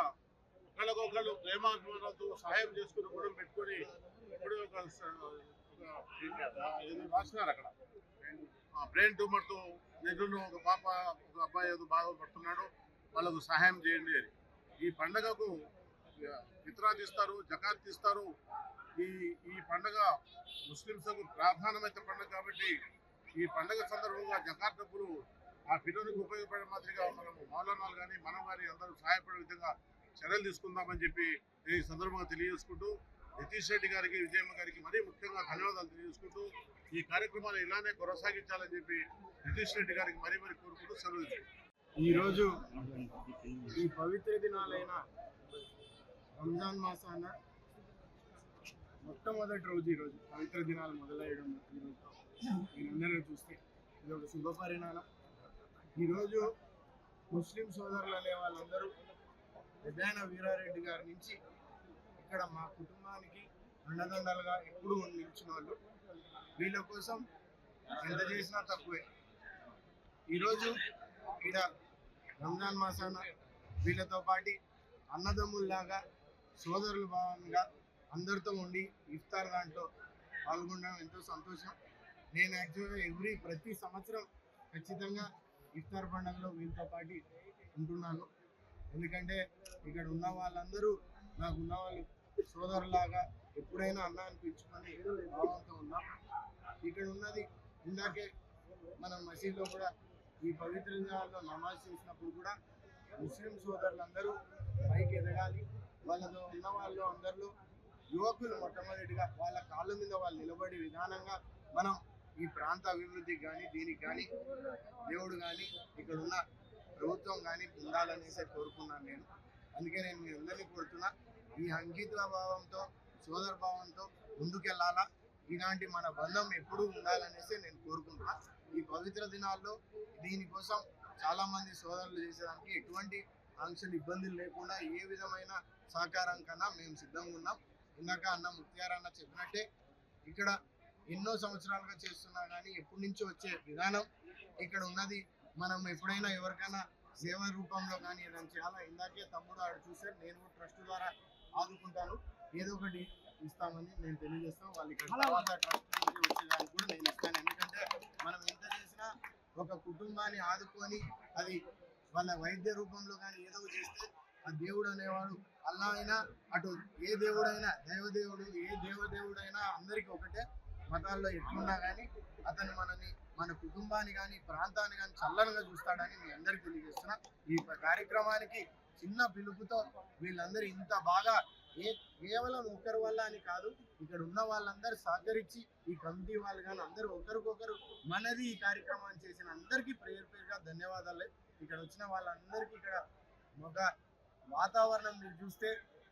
ఒకళ్ళకొకళ్ళు ప్రేమాభిమానాలతో సహాయం చేసుకుని గుణం పెట్టుకొని ఇప్పుడు రాసినారు అక్కడ బ్రెయిన్ ట్యూమర్తో నెల్లూరులో ఒక పాప ఒక అబ్బాయి ఏదో బాధపడుతున్నాడు, వాళ్ళకు సహాయం చేయండి అని. ఈ పండగకు ఫిత్రా తీస్తారు, జకాత్ తీస్తారు. ఈ పండగ ముస్లింలకు ప్రాధాన్యమైన పండుగ కాబట్టి ఈ పండుగ సందర్భంగా జకాత్ డబ్బులు ఆ పిల్లలకు ఉపయోగపడే మాదిరిగా మనము మౌలానాలు కానీ మనం కానీ అందరూ సహాయపడే విధంగా చర్యలు తీసుకుందామని చెప్పి ఈ సందర్భంగా తెలియజేసుకుంటూ నితీష్ రెడ్డి గారికి, విజయమ్మ గారికి మరీ ముఖ్యంగా ధన్యవాదాలు తెలియజేసుకుంటూ ఈ కార్యక్రమాలు ఇలానే కొనసాగించాలని చెప్పి నితీష్ రెడ్డి గారికి మరీ కోరుకుంటూ సెలవు. ఈరోజు ఈ పవిత్ర దినాలైన రంజాన్ మాసాన మొట్టమొదటి రోజు ఈరోజు పవిత్ర దినాలు మొదలయ్యడం మీరందరూ చూస్తే ఇది ఒక శుభ పరిణామం. ఈరోజు ముస్లిం సోదరులు అనే వాళ్ళందరూ పెద్దయిన వీరారెడ్డి గారి నుంచి ఇక్కడ మా కుటుంబానికి అండదండలుగా ఎప్పుడు నిలిచిన వాళ్ళు. వీళ్ళ కోసం ఎంత చేసినా తక్కువే. ఈరోజు ఇక్కడ రంజాన్ మాసాన వీళ్ళతో పాటు అన్నదమ్ముల్లాగా సోదరుల భావంగా అందరితో ఉండి ఇఫ్తార్ దాంట్లో పాల్గొనడం ఎంతో సంతోషం. నేను యాక్చువల్గా ప్రతి సంవత్సరం ఖచ్చితంగా ఇఫ్తార్ పండుగలో వీళ్ళతో పాటు ఉంటున్నాను. ఎందుకంటే ఇక్కడ ఉన్న వాళ్ళందరూ నాకు ఉన్న వాళ్ళు సోదరులాగా ఎప్పుడైనా అన్న అనిపించుకొని భావంతో ఉన్నాం. ఇక్కడ ఉన్నది ఇందాకే మనం మసీదులో కూడా ఈ పవిత్ర దినాల్లో నమాజ్ చేసినప్పుడు కూడా ముస్లిం సోదరులందరూ పైకి ఎదగాలి. వాళ్ళతో ఉన్న వాళ్ళు అందరిలో యువకులు మొట్టమొదటిగా వాళ్ళ కాళ్ళ మీద వాళ్ళు నిలబడే విధానంగా మనం ఈ ప్రాంత అభివృద్ధికి కానీ దీనికి కానీ దేవుడు కానీ ఇక్కడ ఉన్న ప్రభుత్వం కానీ ఉండాలనేసి కోరుకున్నాను నేను. అందుకే నేను మీ అందరినీ కోరుతున్నా, ఈ అంకిత భావంతో సోదర భావంతో ముందుకెళ్లాలా, ఇలాంటి మన బంధం ఎప్పుడూ ఉండాలనేసి నేను కోరుకుంటున్నా. ఈ పవిత్ర దినాల్లో దీనికోసం చాలా మంది సోదరులు చేసేదానికి ఎటువంటి ఆంక్షలు ఇబ్బందులు లేకుండా ఏ విధమైన సహకారం కన్నా మేము సిద్ధంగా ఉన్నాం. ఇందాక అన్న ముత్యార్ అన్న చెప్పినట్టే ఇక్కడ ఎన్నో సంవత్సరాలుగా చేస్తున్నా కానీ ఎప్పటి నుంచో వచ్చే విధానం ఇక్కడ ఉన్నది. మనం ఎప్పుడైనా ఎవరికైనా సేవ రూపంలో కానీ ఏదైనా చేయాలా, ఇందాకే తమ్ముడు ఆడు చూసారు, నేను కూడా ట్రస్ట్ ద్వారా ఆదుకుంటాను, ఏదో ఒకటి ఇస్తామని నేను తెలియజేస్తాను. వాళ్ళు ఇక్కడ తర్వాత ట్రస్ట్ నుంచి వచ్చేదానికి కూడా నేను ఇస్తాను. ఎందుకంటే మనం ఎంత చేసినా ఒక కుటుంబాన్ని ఆదుకొని అది వాళ్ళ వైద్య రూపంలో కానీ ఏదో చేస్తే ఆ దేవుడు అనేవాడు అల్లా అయినా అటు ఏ దేవుడైనా దైవదేవుడు ఏ దేవదేవుడైనా అందరికీ ఒకటే. మతాల్లో ఎట్లున్నా కానీ అతను మన కుటుంబాన్ని కానీ ప్రాంతాన్ని కానీ చల్లనగా చూస్తాడని మీ అందరికీ తెలియజేస్తున్నా. ఈ కార్యక్రమానికి చిన్న పిలుపుతో వీళ్ళందరూ ఇంత బాగా కేవలం ఒకరి వల్ల అని కాదు, ఇక్కడ ఉన్న వాళ్ళందరూ సహకరించి ఈ కమిటీ వాళ్ళు కానీ అందరూ ఒకరికొకరు మనది ఈ కార్యక్రమాన్ని చేసిన అందరికీ పేరుగా ధన్యవాదాలు. ఇక్కడ వచ్చిన వాళ్ళందరికీ ఇక్కడ ఒక వాతావరణం మీరు చూస్తే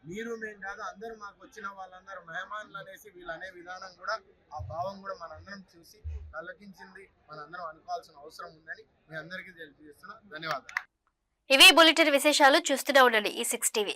మీరు మేము కాదు అందరూ మాకు వచ్చిన వాళ్ళందరూ మెహమాన్లు అనేసి వీళ్ళు అనే విధానం కూడా ఆ భావం కూడా మనందరం చూసి తలకించింది మనందరం అనుకోవాల్సిన అవసరం ఉందని మీ అందరికీ తెలియజేస్తున్నా. ధన్యవాదాలు. ఇవి బులెటిన్ విశేషాలు. చూస్తూనే ఉండండి ఈ 6 టీవీ.